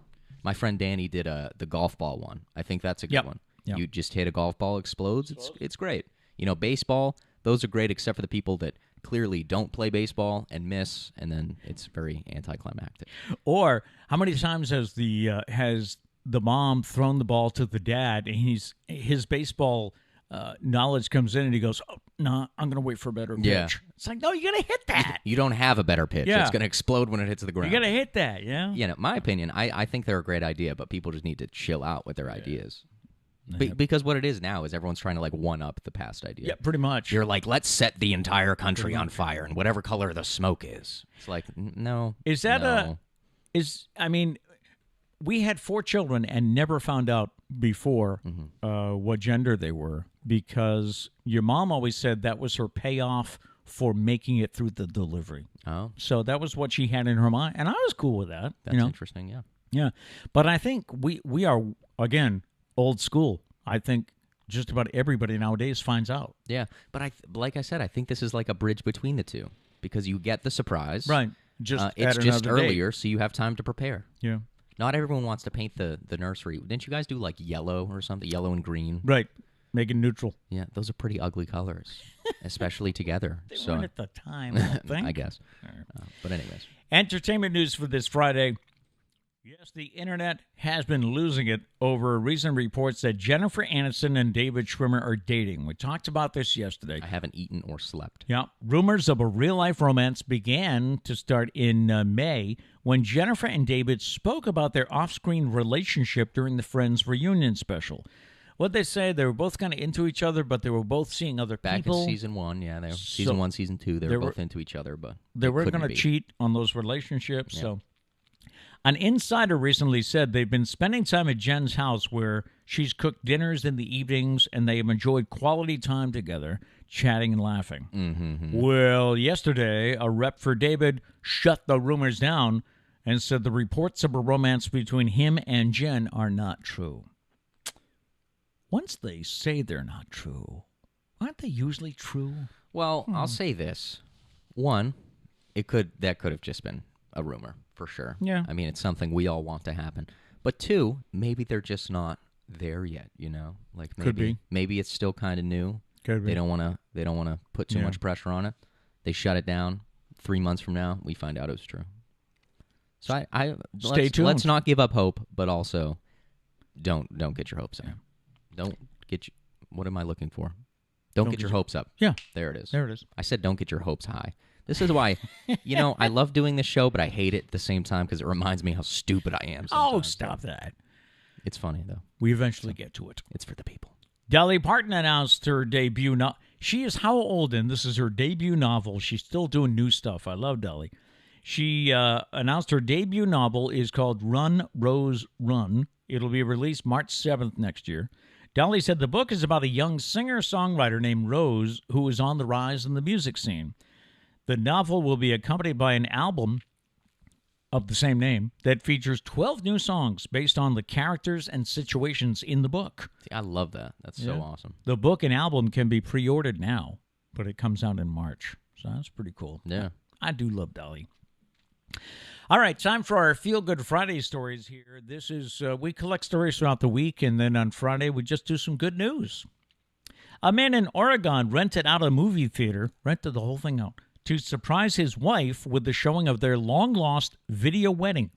My friend Danny did the golf ball one. I think that's a good one. Yep. You just hit a golf ball, explodes. It's great. You know, baseball, those are great except for the people that clearly don't play baseball and miss, and then it's very anticlimactic. Or how many times has the mom thrown the ball to the dad, and his baseball knowledge comes in, and he goes, "Oh, no, I'm going to wait for a better pitch." Yeah. It's like, no, you're going to hit that. You don't have a better pitch. Yeah. It's going to explode when it hits the ground. You're going to hit that, yeah? Yeah, my opinion, I think they're a great idea, but people just need to chill out with their ideas. Because what it is now is everyone's trying to, like, one-up the past idea. Yeah, pretty much. You're like, let's set the entire country on fire, and whatever color the smoke is. It's like, no. Is that no. We had 4 children and never found out before what gender they were, because your mom always said that was her payoff for making it through the delivery. Oh, So that was what she had in her mind, and I was cool with that. that's interesting. Yeah. Yeah, but I think we are, again, old school. I think just about everybody nowadays finds out. Yeah, but like I said, I think this is like a bridge between the two because you get the surprise. Right. Just It's at just another date. earlier, so you have time to prepare. Yeah. Not everyone wants to paint the nursery. Didn't you guys do like yellow or something? Yellow and green. Right. Make it neutral. Yeah, those are pretty ugly colors, especially together. They So weren't at the time, I don't think. I guess. But anyways, Entertainment news for this Friday. Yes, the internet has been losing it over recent reports that Jennifer Aniston and David Schwimmer are dating. We talked about this yesterday. I haven't eaten or slept. Yeah, rumors of a real-life romance began to start in May when Jennifer and David spoke about their off-screen relationship during the Friends reunion special. What they say, they were both kind of into each other, but they were both seeing other Back people. in season 1, yeah, they were season 1, season 2, they were both into each other, but They weren't couldn't going to be. cheat on those relationships. So, an insider recently said they've been spending time at Jen's house where she's cooked dinners in the evenings and they have enjoyed quality time together, chatting and laughing. Mm-hmm. Well, yesterday, a rep for David shut the rumors down and said the reports of a romance between him and Jen are not true. Once they say they're not true, aren't they usually true? Well, I'll say this. One, that could have just been a rumor, for sure. Yeah. I mean, it's something we all want to happen. But two, maybe they're just not there yet, you know? Like maybe Could be. maybe it's still kind of new. Could be. They don't want to put too Yeah. much pressure on it. They shut it down. 3 months from now, we find out it was true. So Stay tuned. Let's not give up hope, but also don't get your hopes up. Don't get what am I looking for? Don't get your hopes up. Yeah. There it is. There it is. I said don't get your hopes high. This is why, I love doing this show, but I hate it at the same time because it reminds me how stupid I am sometimes. Oh, stop that. It's funny, though. We eventually get to it. It's for the people. Dolly Parton announced her debut. She is how old? And this is her debut novel. She's still doing new stuff. I love Dolly. She announced her debut novel is called Run, Rose, Run. It'll be released March 7th next year. Dolly said the book is about a young singer-songwriter named Rose who is on the rise in the music scene. The novel will be accompanied by an album of the same name that features 12 new songs based on the characters and situations in the book. See, I love that. That's so awesome. The book and album can be pre-ordered now, but it comes out in March. So that's pretty cool. Yeah. I do love Dolly. All right, time for our Feel Good Friday stories here. This is, we collect stories throughout the week, and then on Friday we just do some good news. A man in Oregon rented out a movie theater, rented the whole thing out, to surprise his wife with the showing of their long-lost video wedding.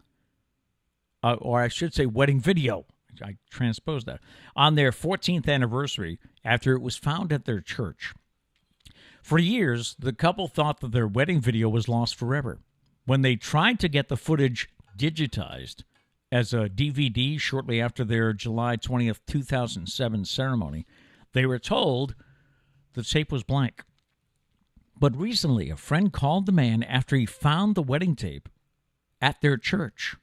Or I should say wedding video. I transposed that. On their 14th anniversary after it was found at their church. For years, the couple thought that their wedding video was lost forever. When they tried to get the footage digitized as a DVD shortly after their July 20th, 2007 ceremony, they were told the tape was blank. But recently, a friend called the man after he found the wedding tape at their church.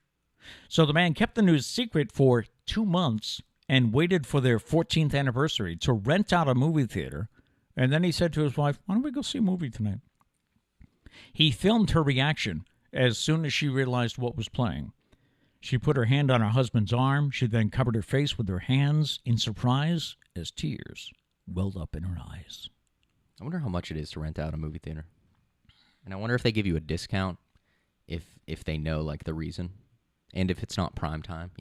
So the man kept the news secret for 2 months and waited for their 14th anniversary to rent out a movie theater. And then he said to his wife, "Why don't we go see a movie tonight?" He filmed her reaction as soon as she realized what was playing. She put her hand on her husband's arm. She then covered her face with her hands in surprise as tears welled up in her eyes. I wonder how much it is to rent out a movie theater. And I wonder if they give you a discount if they know, like, the reason. And if it's not prime time,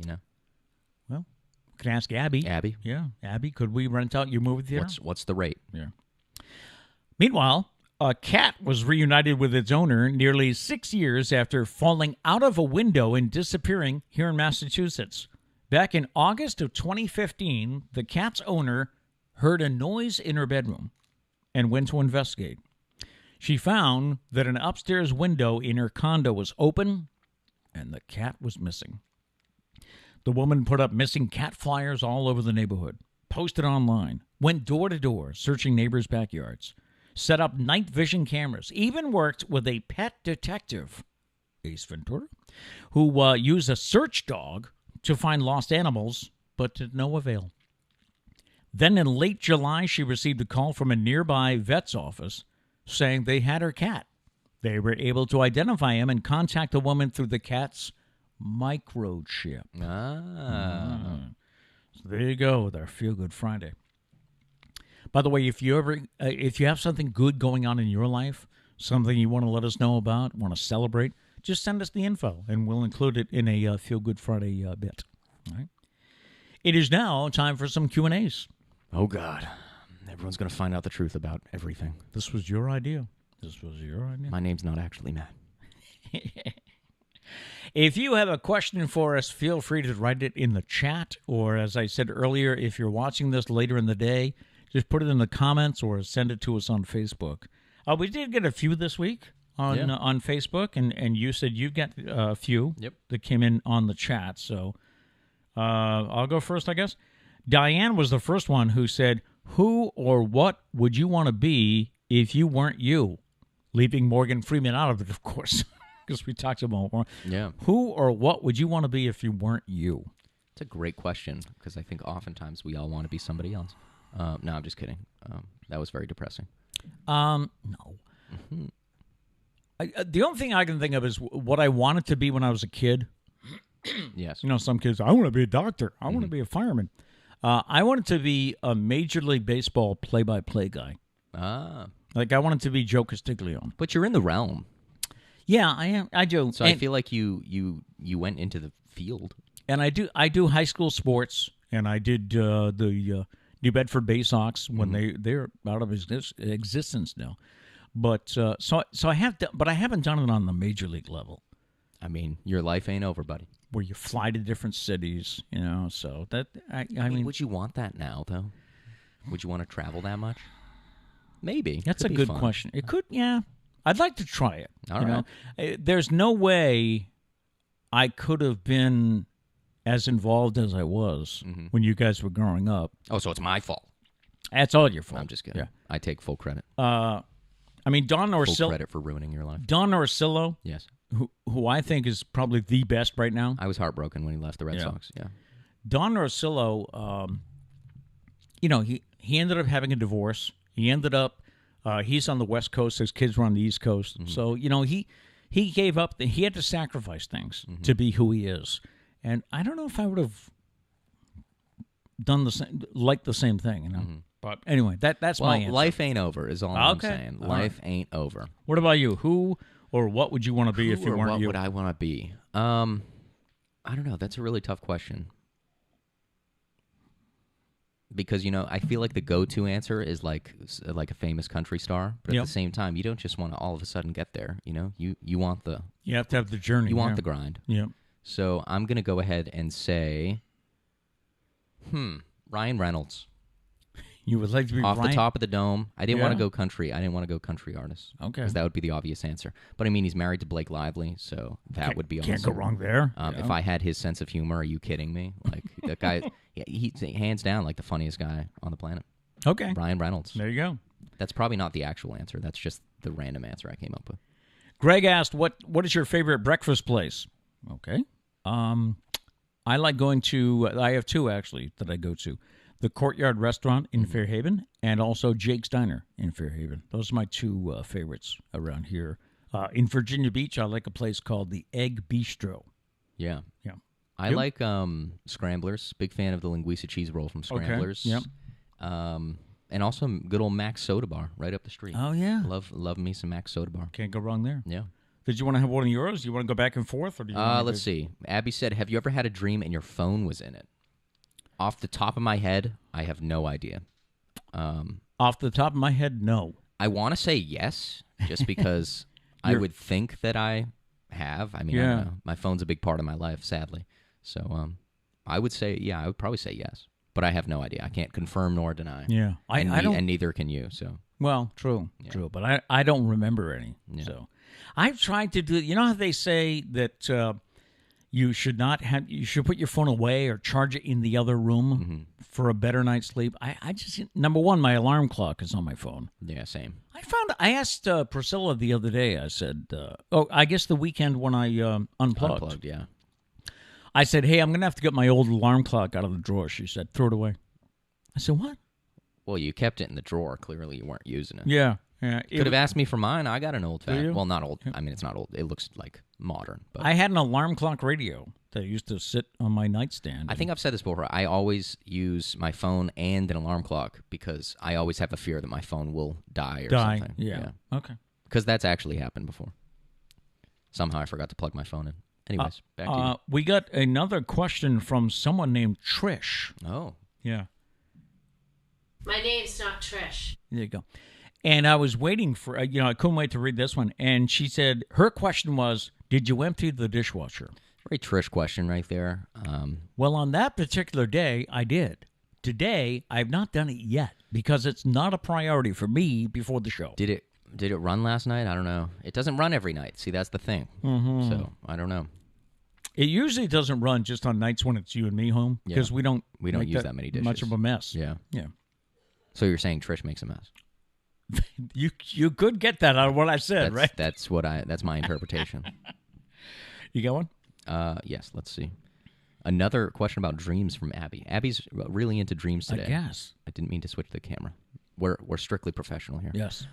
Well, we can ask Abby. Abby? Yeah, Abby, could we rent out your movie theater? What's the rate? Yeah. Meanwhile, a cat was reunited with its owner nearly 6 years after falling out of a window and disappearing here in Massachusetts. Back in August of 2015, the cat's owner heard a noise in her bedroom and went to investigate. She found that an upstairs window in her condo was open and the cat was missing. The woman put up missing cat flyers all over the neighborhood, posted online, went door to door searching neighbors' backyards, set up night vision cameras, even worked with a pet detective, Ace Ventura, who used a search dog to find lost animals, but to no avail. Then in late July, she received a call from a nearby vet's office saying they had her cat. They were able to identify him and contact the woman through the cat's microchip. So there you go with our Feel Good Friday. By the way, if you have something good going on in your life, something you want to let us know about, want to celebrate, just send us the info, and we'll include it in a Feel Good Friday bit. All right. It is now time for some Q&As. Oh, God. Everyone's going to find out the truth about everything. This was your idea. My name's not actually Matt. If you have a question for us, feel free to write it in the chat, or as I said earlier, if you're watching this later in the day, just put it in the comments or send it to us on Facebook. We did get a few this week on Facebook, and you said you got a few that came in on the chat. So I'll go first, I guess. Diane was the first one who said, who or what would you want to be if you weren't you? Leaving Morgan Freeman out of it, of course, because we talked about more. Yeah. Who or what would you want to be if you weren't you? It's a great question, because I think oftentimes we all want to be somebody else. No, I'm just kidding. That was very depressing. No. Mm-hmm. The only thing I can think of is what I wanted to be when I was a kid. Yes. You know, some kids, I want to be a doctor. I want to be a fireman. I wanted to be a Major League Baseball play-by-play guy. Like, I wanted to be Joe Castiglione. But you're in the realm. Yeah, I am. I do. So I feel like you went into the field. And I do high school sports, and I did the New Bedford Bay Sox when they're out of existence now. But so I have, but I haven't done it on the major league level. I mean, your life ain't over, buddy. Where you fly to different cities, you know. So that I mean, would you want that now, though? Would you want to travel that much? Maybe. That's a good question. It could, yeah. I'd like to try it. All right. There's no way I could have been as involved as I was when you guys were growing up. Oh, so it's my fault. That's all your fault. I'm just kidding. Yeah. I take full credit. I mean, Don Orsillo. Full credit for ruining your life. Don Orsillo. Yes. Who I think is probably the best right now. I was heartbroken when he left the Red Sox. Yeah. Don Orsillo, you know, he ended up having a divorce. He ended up, he's on the West Coast. His kids were on the East Coast. So, you know, he gave up. He had to sacrifice things to be who he is. And I don't know if I would have done the same thing, you know. But anyway, that's my answer. Life ain't over is all I'm saying. Life ain't over. What about you? Who or what would you want to be if you weren't what you? Would I want to be? I don't know. That's a really tough question. Because, you know, I feel like the go-to answer is like a famous country star. But at the same time, you don't just want to all of a sudden get there, you know? You want the... You have to have the journey. You want the grind. Yeah. So I'm going to go ahead and say, Ryan Reynolds. You would like to be off Ryan? The top of the dome. I didn't want to go country. I didn't want to go country artist. Okay. Because that would be the obvious answer. But I mean, he's married to Blake Lively, so that would be awesome. Can't go wrong there. If I had his sense of humor, are you kidding me? Like, that guy, he's hands down like the funniest guy on the planet. Okay. Ryan Reynolds. There you go. That's probably not the actual answer. That's just the random answer I came up with. Greg asked, what is your favorite breakfast place? Okay. I like going to, I have two actually that I go to. The Courtyard Restaurant in Fairhaven and also Jake's Diner in Fairhaven. Those are my two favorites around here. In Virginia Beach, I like a place called the Egg Bistro. Yeah. Yeah. I like Scramblers. Big fan of the linguiça cheese roll from Scramblers. Okay. Yep. And also good old Max Soda Bar right up the street. Oh, yeah. Love me some Max Soda Bar. Can't go wrong there. Yeah. Did you want to have one of yours? Do you want to go back and forth? Or do you let's see. Abby said, have you ever had a dream and your phone was in it? Off the top of my head, I have no idea. Off the top of my head, no. I want to say yes, just because I would think that I have. I mean, I don't know. My phone's a big part of my life, sadly. So I would say, yeah, I would probably say yes. But I have no idea. I can't confirm nor deny. Yeah. I don't, and neither can you. So. Well, true. But I don't remember any. Yeah. So I've tried to do, you know how they say that you should put your phone away or charge it in the other room for a better night's sleep. I just, number one, my alarm clock is on my phone. Yeah, same. I asked Priscilla the other day, I said, I guess the weekend when I unplugged. Unplugged, yeah. I said, hey, I'm going to have to get my old alarm clock out of the drawer. She said, throw it away. I said, what? Well, you kept it in the drawer. Clearly, you weren't using it. Yeah. Yeah, Could have asked me for mine. I got an old you? fashioned. Well, not old. I mean, it's not old. It looks like modern. But I had an alarm clock radio that used to sit on my nightstand. I think I've said this before. I always use my phone and an alarm clock because I always have a fear that my phone will die or something. Yeah. Okay. Because that's actually happened before. Somehow I forgot to plug my phone in. Anyways, back to you. We got another question from someone named Trish. Oh. Yeah. My name's not Trish. There you go. And I was waiting for, I couldn't wait to read this one. And she said, her question was, did you empty the dishwasher? Very Trish question right there. Well, on that particular day, I did. Today, I've not done it yet because it's not a priority for me before the show. Did it run last night? I don't know. It doesn't run every night. See, that's the thing. Mm-hmm. So, I don't know. It usually doesn't run just on nights when it's you and me home because we don't make use that many dishes. Much of a mess. Yeah. Yeah. So you're saying Trish makes a mess? You could get that out of what I said, right? That's my interpretation. You got one? Yes, let's see. Another question about dreams from Abby. Abby's really into dreams today. I guess. I didn't mean to switch the camera. We're strictly professional here. Yes.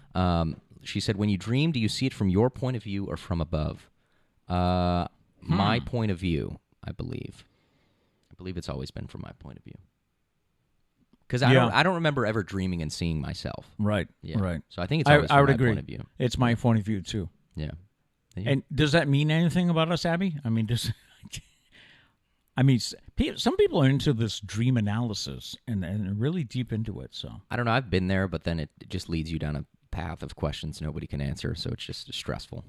She said, when you dream, do you see it from your point of view or from above? My point of view, I believe. I believe it's always been from my point of view. Because I don't remember ever dreaming and seeing myself. Right. Yeah. Right. So I think it's always from would my agree. point of view. It's my point of view too. Yeah. And does that mean anything about us, Abby? I mean, some people are into this dream analysis and really deep into it. So I don't know. I've been there, but then it just leads you down a path of questions nobody can answer, so it's just stressful.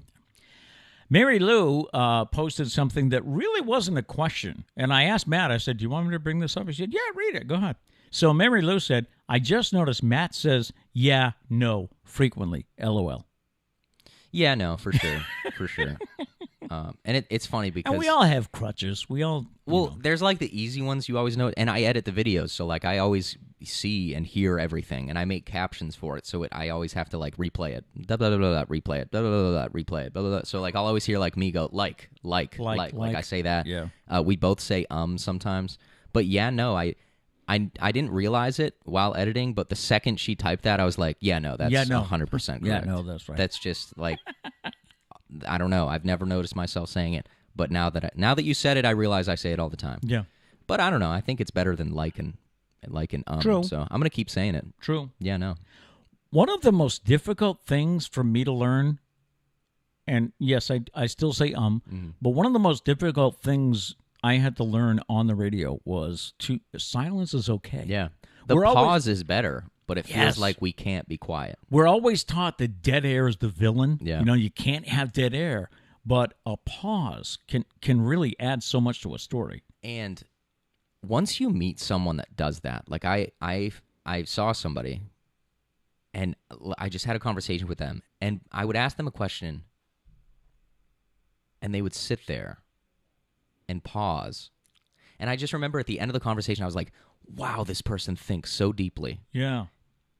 Mary Lou posted something that really wasn't a question. And I asked Matt, I said, do you want me to bring this up? He said, yeah, read it. Go ahead. So Mary Lou said, I just noticed Matt says, yeah, no, frequently, LOL. Yeah, no, for sure. For sure. And it's funny because... And we all have crutches. We all... Well, there's like the easy ones you always know. And I edit the videos, so like I always see and hear everything. And I make captions for it, so I always have to like replay it. Blah, blah, blah, blah, blah, replay it. Blah, blah, blah, blah, replay it. Blah, blah, blah. So like I'll always hear like me go, like. Like I say that. Yeah. We both say sometimes. But yeah, no, I didn't realize it while editing, but the second she typed that, I was like, yeah, no, that's 100% correct. Yeah, no, that's right. That's just like, I don't know. I've never noticed myself saying it, but now that you said it, I realize I say it all the time. Yeah. But I don't know. I think it's better than like and True. So I'm going to keep saying it. True. Yeah, no. One of the most difficult things for me to learn, and yes, I still say but one of the most difficult things I had to learn on the radio was silence is okay. Yeah. The pause is better, but it feels like we can't be quiet. We're always taught that dead air is the villain. Yeah. You can't have dead air, but a pause can really add so much to a story. And once you meet someone that does that, like I saw somebody and I just had a conversation with them and I would ask them a question and they would sit there and pause. And I just remember at the end of the conversation, I was like, wow, this person thinks so deeply. Yeah.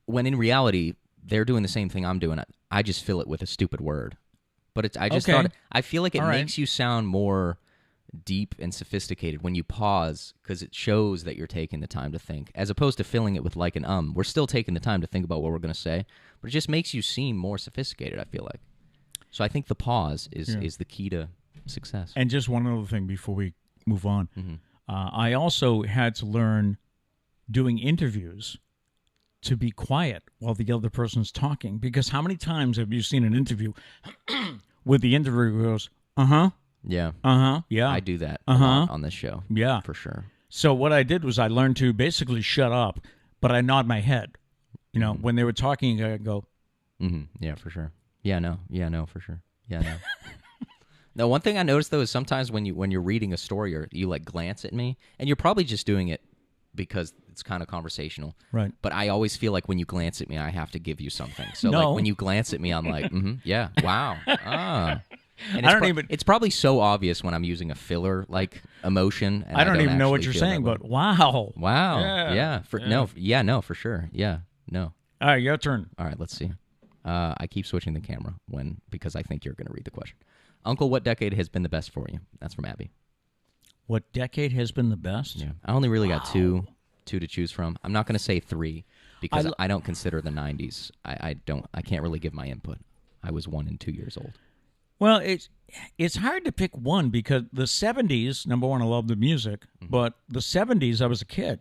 When in reality, they're doing the same thing I'm doing. I just fill it with a stupid word. But I feel like it makes you sound more deep and sophisticated when you pause because it shows that you're taking the time to think, as opposed to filling it with like an We're still taking the time to think about what we're going to say, but it just makes you seem more sophisticated, I feel like. So I think the pause is the key to success. And just one other thing before we move on. Mm-hmm. I also had to learn doing interviews to be quiet while the other person's talking. Because how many times have you seen an interview where the interviewer goes, uh-huh, yeah, uh-huh, yeah. I do that a lot on this show. Yeah. For sure. So what I did was I learned to basically shut up, but I nod my head. When they were talking, I go, mm-hmm. Yeah, for sure. Yeah, no, for sure. Yeah, no. No, one thing I noticed though is sometimes when you're reading a story or you like glance at me, and you're probably just doing it because it's kind of conversational, right? But I always feel like when you glance at me, I have to give you something. So No. like when you glance at me, I'm like, yeah, wow, ah. And I don't even. It's probably so obvious when I'm using a filler like emotion. And I don't even know what actually you're feel saying, that but wow, wow, yeah, for sure, yeah, no. All right, your turn. All right, let's see. I keep switching the camera because I think you're going to read the question. Uncle, what decade has been the best for you? That's from Abby. What decade has been the best? Yeah, I only really got two to choose from. I'm not going to say three. because I don't consider the 90s. I can't really give my input. I was 1 and 2 years old. Well, it's hard to pick one because the 70s, number one, I love the music, but the 70s, I was a kid,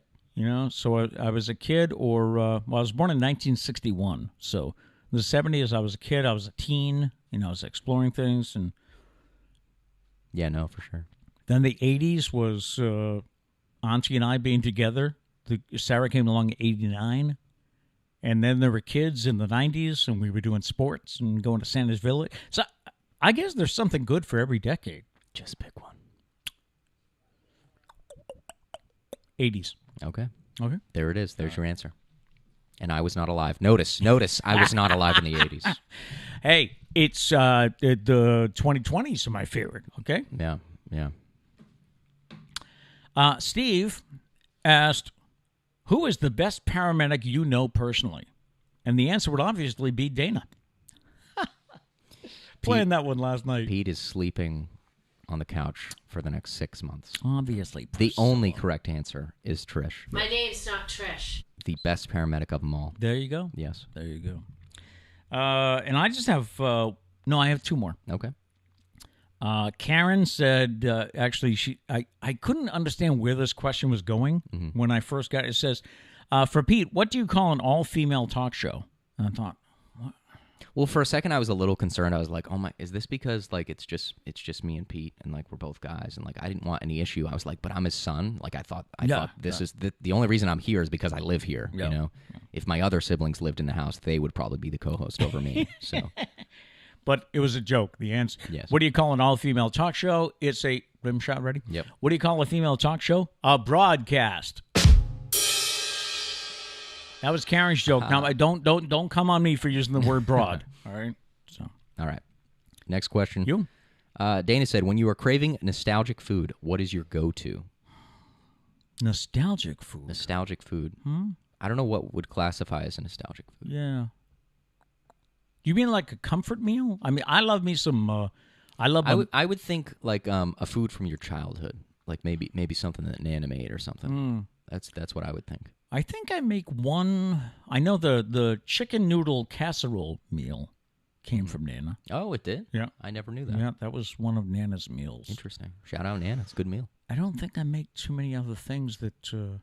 so I was a kid I was born in 1961. So the 70s, I was a kid, I was a teen, I was exploring things. And yeah, no, for sure. Then the 80s was Auntie and I being together. Sarah came along in 89. And then there were kids in the 90s, and we were doing sports and going to Santa's Village. So I guess there's something good for every decade. Just pick one. 80s. Okay. Okay. There it is. There's your answer. And I was not alive. Notice, I was not alive in the 80s. Hey, it's the 2020s are my favorite, okay? Yeah. Steve asked, who is the best paramedic you know personally? And the answer would obviously be Dana. Playing that one last night. Pete is sleeping on the couch for the next 6 months. Obviously. The only correct answer is Trish. My name's not Trish. The best paramedic of them all. There you go. Yes. There you go. And I just have, I have two more. Okay. Karen said, actually, I couldn't understand where this question was going when I first got it. It says, for Pete, what do you call an all-female talk show? And I thought, what? Well, for a second, I was a little concerned. I was like, oh my, is this because like it's just me and Pete and like we're both guys and like I didn't want any issue. I was like, but I'm his son. Like I thought this is the only reason I'm here is because I live here. Yeah. If my other siblings lived in the house, they would probably be the co-host over me. So. But it was a joke. The answer. Yes. What do you call an all-female talk show? It's a rim shot. Ready? Yep. What do you call a female talk show? A broadcast. That was Karen's joke. Now, don't come on me for using the word broad. All right. So. All right. Next question. You. Dana said, when you are craving nostalgic food, what is your go-to? Nostalgic food. Nostalgic food. I don't know what would classify as a nostalgic food. Yeah. You mean like a comfort meal? I mean, I love me some. I would think like a food from your childhood, like maybe something that Nana made or something. That's what I would think. I think I make one. I know the chicken noodle casserole meal came from Nana. Oh, it did? Yeah. I never knew that. Yeah, that was one of Nana's meals. Interesting. Shout out Nana. It's a good meal. I don't think I make too many other things that.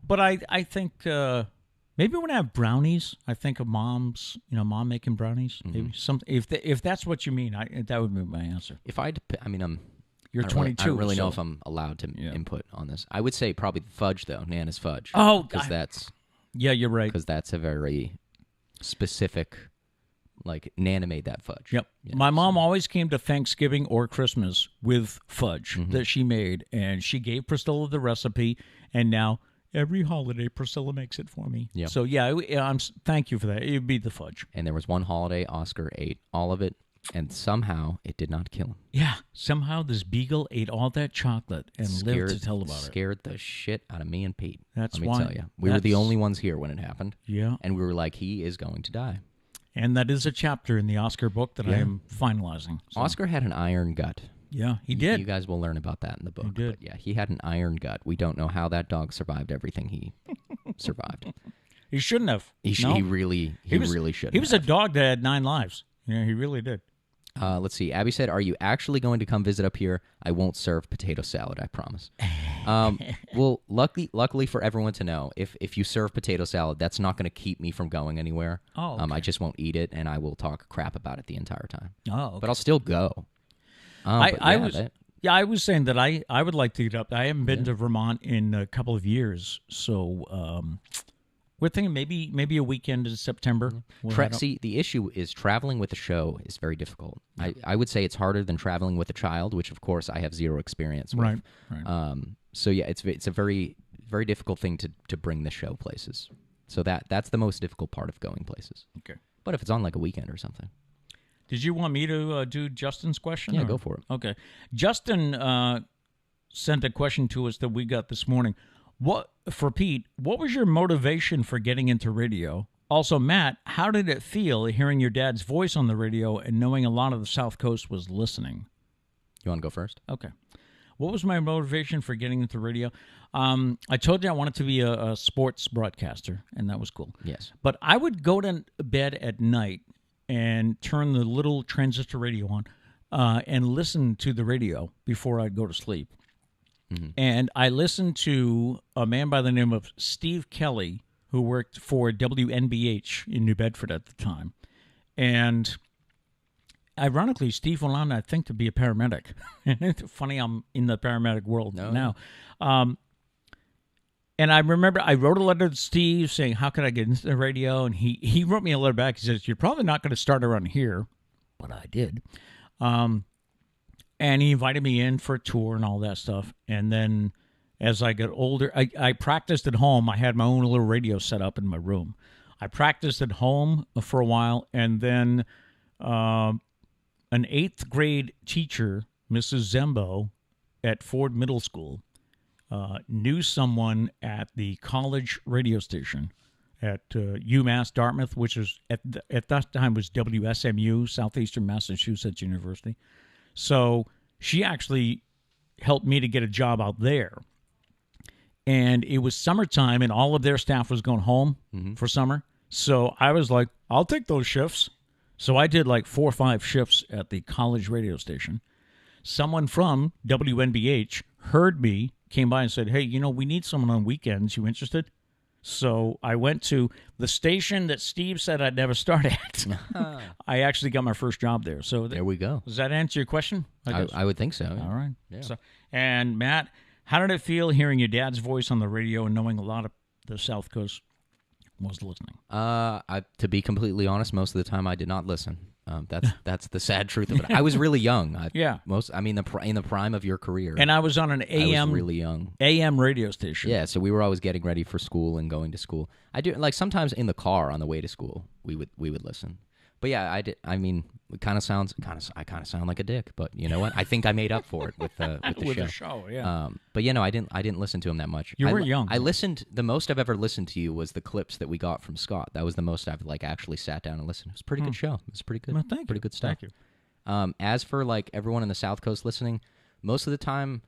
But I think maybe when I have brownies, I think of mom's. Mom making brownies. Maybe something. If that's what you mean, that would be my answer. If You're 22. I don't really know if I'm allowed to input on this. I would say probably the fudge, though. Nana's fudge. Oh, because that's... Yeah, you're right. Because that's a very specific... Like, Nana made that fudge. Yep. My mom always came to Thanksgiving or Christmas with fudge that she made, and she gave Priscilla the recipe, and now every holiday Priscilla makes it for me. Yep. So, thank you for that. It would be the fudge. And there was one holiday Oscar ate all of it, and somehow it did not kill him. Yeah, somehow this beagle ate all that chocolate and lived to tell about it. Scared the shit out of me and Pete. Let me tell you. We were the only ones here when it happened. Yeah. And we were like, he is going to die. And that is a chapter in the Oscar book that I am finalizing. So. Oscar had an iron gut. Yeah, he did. You guys will learn about that in the book. He did. But yeah, he had an iron gut. We don't know how that dog survived everything he survived. He shouldn't have. He really shouldn't. He was a dog that had 9 lives. Yeah, he really did. Let's see. Abby said, are you actually going to come visit up here? I won't serve potato salad, I promise. Well, luckily for everyone to know, if you serve potato salad, that's not going to keep me from going anywhere. Oh, okay. I just won't eat it, and I will talk crap about it the entire time. Oh, okay. But I'll still go. I was saying that I would like to get up. I haven't been to Vermont in a couple of years, so we're thinking maybe a weekend in September. See, the issue is traveling with a show is very difficult. I would say it's harder than traveling with a child, which of course I have zero experience with. Right. So yeah, it's a very, very difficult thing to bring the show places. So that's the most difficult part of going places. Okay. But if it's on like a weekend or something. Did you want me to do Justin's question? Yeah, go for it. Okay. Justin sent a question to us that we got this morning. For Pete, what was your motivation for getting into radio? Also, Matt, how did it feel hearing your dad's voice on the radio and knowing a lot of the South Coast was listening? You want to go first? Okay. What was my motivation for getting into radio? I told you I wanted to be a sports broadcaster, and that was cool. Yes. But I would go to bed at night and turn the little transistor radio on and listen to the radio before I'd go to sleep. Mm-hmm. And I listened to a man by the name of Steve Kelly, who worked for WNBH in New Bedford at the time. And ironically, Steve went on, I think, to be a paramedic. It's funny, I'm in the paramedic world now. And I remember I wrote a letter to Steve saying, how could I get into the radio? And he wrote me a letter back. He says, you're probably not going to start around here. But I did. And he invited me in for a tour and all that stuff. And then as I got older, I practiced at home. I had my own little radio set up in my room. I practiced at home for a while. And then an 8th grade teacher, Mrs. Zembo, at Ford Middle School, knew someone at the college radio station at UMass Dartmouth, which was at that time was WSMU, Southeastern Massachusetts University. So she actually helped me to get a job out there. And it was summertime, and all of their staff was going home for summer. So I was like, I'll take those shifts. So I did like 4 or 5 shifts at the college radio station. Someone from WNBH heard me, came by and said, hey, we need someone on weekends. You interested? So I went to the station that Steve said I'd never start at. I actually got my first job there. So there we go. Does that answer your question? I would think so. Yeah. All right. Yeah. So, and Matt, how did it feel hearing your dad's voice on the radio and knowing a lot of the South Coast was listening? To be completely honest, most of the time I did not listen. That's the sad truth of it. I was really young. In the prime of your career. And I was on an AM. I was really young. AM radio station. Yeah, so we were always getting ready for school and going to school. I do sometimes in the car on the way to school. We would listen. But yeah, I did. I mean, it kind of sound like a dick. But you know what? I think I made up for it with the with show. The show, yeah. But I didn't listen to him that much. You were young. I listened. The most I've ever listened to you was the clips that we got from Scott. That was the most I've actually sat down and listened. It was a pretty good show. It was pretty good. Well, thank pretty you. Good stuff. Thank you. As for everyone in the South Coast listening, most of the time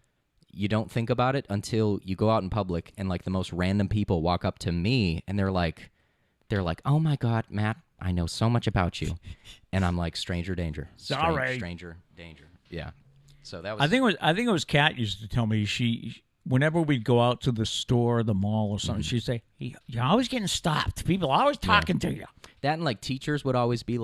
you don't think about it until you go out in public and the most random people walk up to me and they're like, oh my God, Matt, I know so much about you. And I'm like, stranger danger. Sorry. Stranger danger. Yeah. So that was. I think it was Kat used to tell me whenever we'd go out to the store, the mall or something, she'd say, hey, you're always getting stopped. People are always talking to you. That and teachers would always be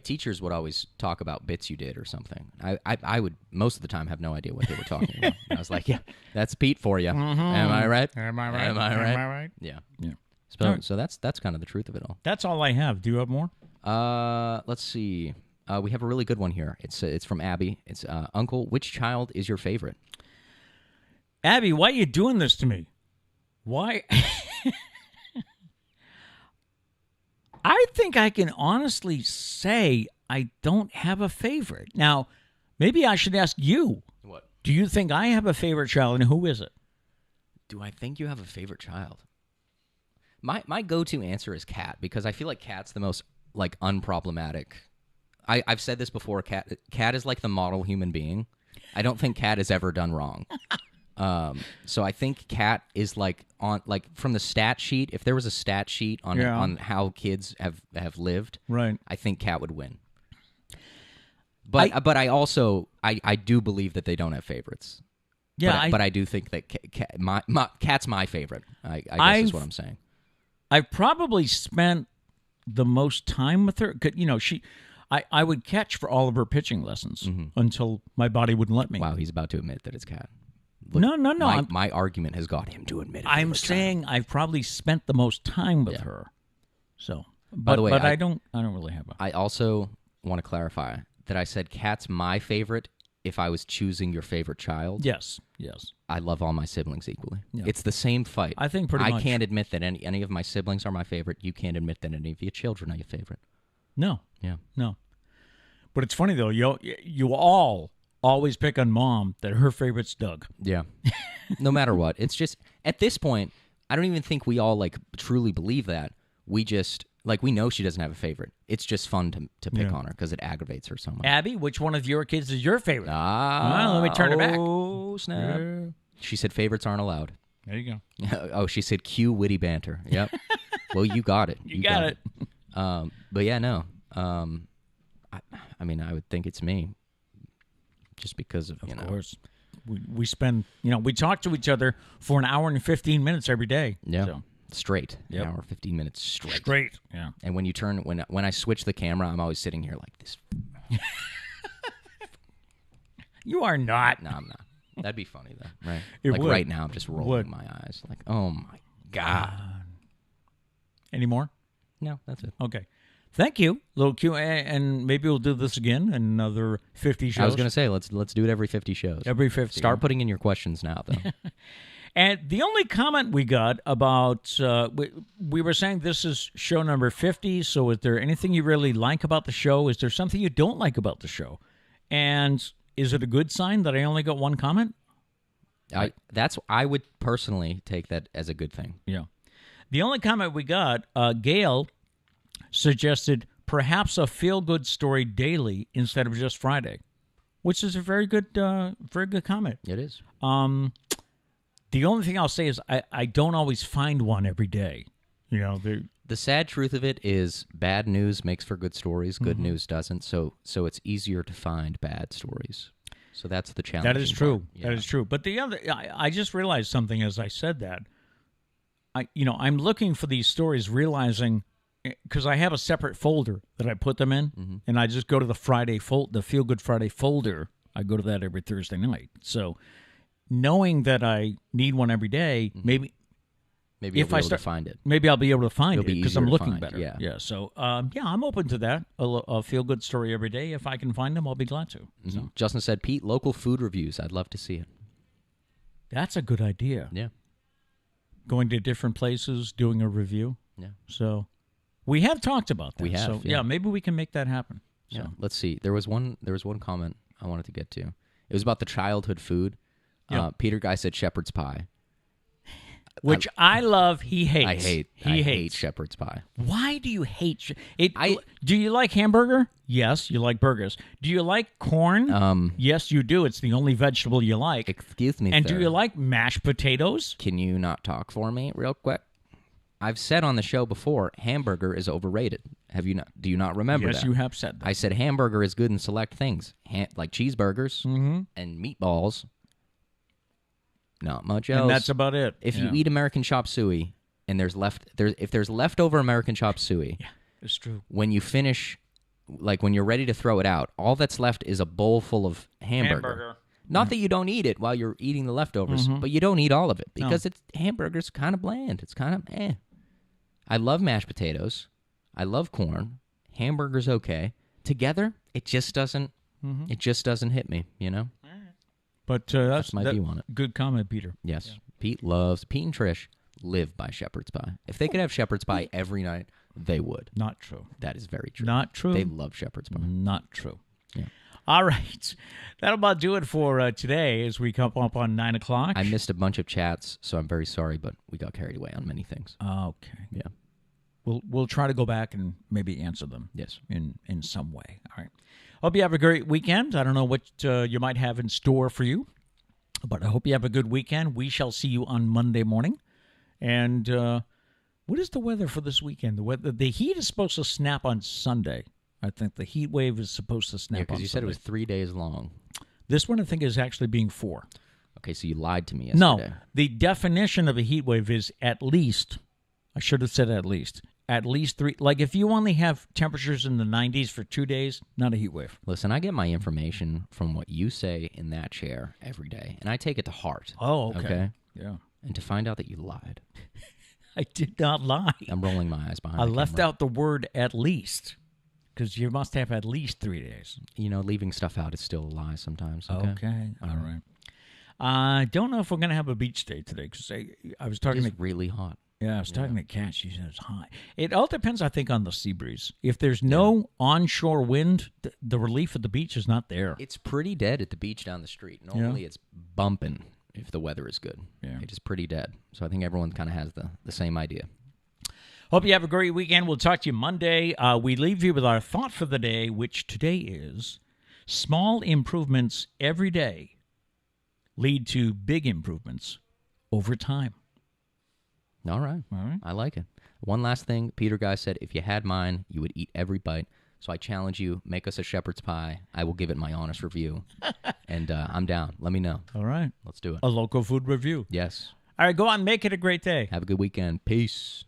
teachers would always talk about bits you did or something. I would most of the time have no idea what they were talking about. I was like, yeah, that's Pete for you. Mm-hmm. Am I right? Am I right? Am I right? Am I right? Yeah. Yeah. So that's kind of the truth of it all. That's all I have. Do you have more? Let's see. We have a really good one here. It's from Abby. It's Uncle, which child is your favorite? Abby, why are you doing this to me? Why? I think I can honestly say I don't have a favorite. Now, maybe I should ask you. What? Do you think I have a favorite child, and who is it? Do I think you have a favorite child? My go-to answer is Kat, because I feel like Kat's the most unproblematic. I've said this before. Kat is the model human being. I don't think Kat has ever done wrong. So I think Kat is on from the stat sheet. If there was a stat sheet on how kids have lived, right? I think Kat would win. But I also I do believe that they don't have favorites. Yeah, but I do think that Kat's my favorite. I guess is what I'm saying. I've probably spent the most time with her. I would catch for all of her pitching lessons until my body wouldn't let me. Wow, he's about to admit that it's Kat. Look, no. My argument has got him to admit it. I'm saying I've probably spent the most time with her. So, by the way, I don't really have a. I also want to clarify that I said Kat's my favorite if I was choosing your favorite child. Yes. I love all my siblings equally. Yeah. It's the same fight. I think pretty much. I can't admit that any of my siblings are my favorite. You can't admit that any of your children are your favorite. No. Yeah. No. But it's funny, though. You all always pick on Mom that her favorite's Doug. Yeah. No matter what. It's just, at this point, I don't even think we all truly believe that. We just Like, we know she doesn't have a favorite. It's just fun to pick on her because it aggravates her so much. Abby, which one of your kids is your favorite? Well, let me turn it back. Oh, snap. Yeah. She said favorites aren't allowed. There you go. Oh, she said cue witty banter. Yep. Well, you got it. You got it. But yeah, no. I mean, I would think it's me. Just because of, Of course. We spend, we talk to each other for an hour and 15 minutes every day. Yeah. So. Straight. Yep. An hour, 15 minutes straight. Straight. Yeah. And when you turn, when I switch the camera, I'm always sitting here like this. You are not. No, I'm not. That'd be funny, though, right? It like would. right now, I'm just rolling my eyes. Like, oh, my God. Any more? No, that's it. Okay. Thank you. Little Q&A, and maybe we'll do this again, another 50 shows. I was going to say, let's do it every 50 shows. Every 50. Start putting in your questions now, though. And the only comment we got about, we were saying this is show number 50, so is there anything you really like about the show? Is there something you don't like about the show? And is it a good sign that I only got one comment? I would personally take that as a good thing. Yeah. The only comment we got, Gail suggested perhaps a feel-good story daily instead of just Friday, which is a very good comment. It is. The only thing I'll say is I don't always find one every day. The sad truth of it is bad news makes for good stories. Good news doesn't. So it's easier to find bad stories. So that's the challenge. That is true. Yeah. That is true. But the other, I just realized something as I said that. I'm looking for these stories, realizing because I have a separate folder that I put them in, and I just go to the Feel Good Friday folder. I go to that every Thursday night. So, knowing that I need one every day, maybe if I start to find it, maybe I'll be able to find It'll it be because easier I'm to looking find, better. yeah. So, I'm open to that. A feel good story every day. If I can find them, I'll be glad to. So. Justin said, Pete, local food reviews. I'd love to see it. That's a good idea. Yeah. Going to different places, doing a review. Yeah. So, we have talked about that. We have. So, yeah, maybe we can make that happen. So. Yeah. Let's see. There was one comment I wanted to get to. It was about the childhood food. Yep. Peter Guy said shepherd's pie. Which I love, he hates. I hate shepherd's pie. Why do you hate it? Do you like hamburger? Yes, you like burgers. Do you like corn? Yes, you do. It's the only vegetable you like. Excuse me, And sir. do you like mashed potatoes? Can you not talk for me real quick? I've said on the show before, hamburger is overrated. Have you not? Do you not remember that? Yes, you have said that. I said hamburger is good in select things, like cheeseburgers and meatballs. Not much else. And that's about it. If you eat American chop suey and if there's leftover American chop suey, yeah, it's true. When you finish, like when you're ready to throw it out, all that's left is a bowl full of hamburger. Not that you don't eat it while you're eating the leftovers, but you don't eat all of it because hamburger's kind of bland. It's kind of eh. I love mashed potatoes. I love corn. Hamburger's okay. Together, it just doesn't. It just doesn't hit me. But that's my view on it. Good comment, Peter. Yes. Yeah. Pete and Trish live by shepherd's pie. If they could have shepherd's pie every night, they would. Not true. That is very true. Not true. They love shepherd's pie. Not true. Yeah. All right. That'll about do it for today as we come up on 9 o'clock. I missed a bunch of chats, so I'm very sorry, but we got carried away on many things. Okay. Yeah. We'll try to go back and maybe answer them. Yes. In some way. All right. Hope you have a great weekend. I don't know what you might have in store for you, but I hope you have a good weekend. We shall see you on Monday morning. And what is the weather for this weekend? The heat is supposed to snap on Sunday. I think the heat wave is supposed to snap on Sunday. because you said it was 3 days long. This one, I think, is actually being 4. Okay, so you lied to me yesterday. No, the definition of a heat wave is at least, I should have said at least 3. Like if you only have temperatures in the 90s for 2 days, not a heat wave. Listen, I get my information from what you say in that chair every day, and I take it to heart. Oh, okay. Yeah. And to find out that you lied. I did not lie. I'm rolling my eyes behind I the left camera. out the word at least because you must have at least 3 days. Leaving stuff out is still a lie sometimes. Okay. All right. I don't know if we're going to have a beach day today because I was talking It's really hot. Yeah, I was talking to Kat. She said it's hot. It all depends, I think, on the sea breeze. If there's no onshore wind, the relief at the beach is not there. It's pretty dead at the beach down the street. Normally it's bumping if the weather is good. Yeah. It is pretty dead. So I think everyone kind of has the same idea. Hope you have a great weekend. We'll talk to you Monday. We leave you with our thought for the day, which today is small improvements every day lead to big improvements over time. All right. I like it. One last thing. Peter Guy said, if you had mine, you would eat every bite. So I challenge you, make us a shepherd's pie. I will give it my honest review. And I'm down. Let me know. All right. Let's do it. A local food review. Yes. All right, go on. Make it a great day. Have a good weekend. Peace.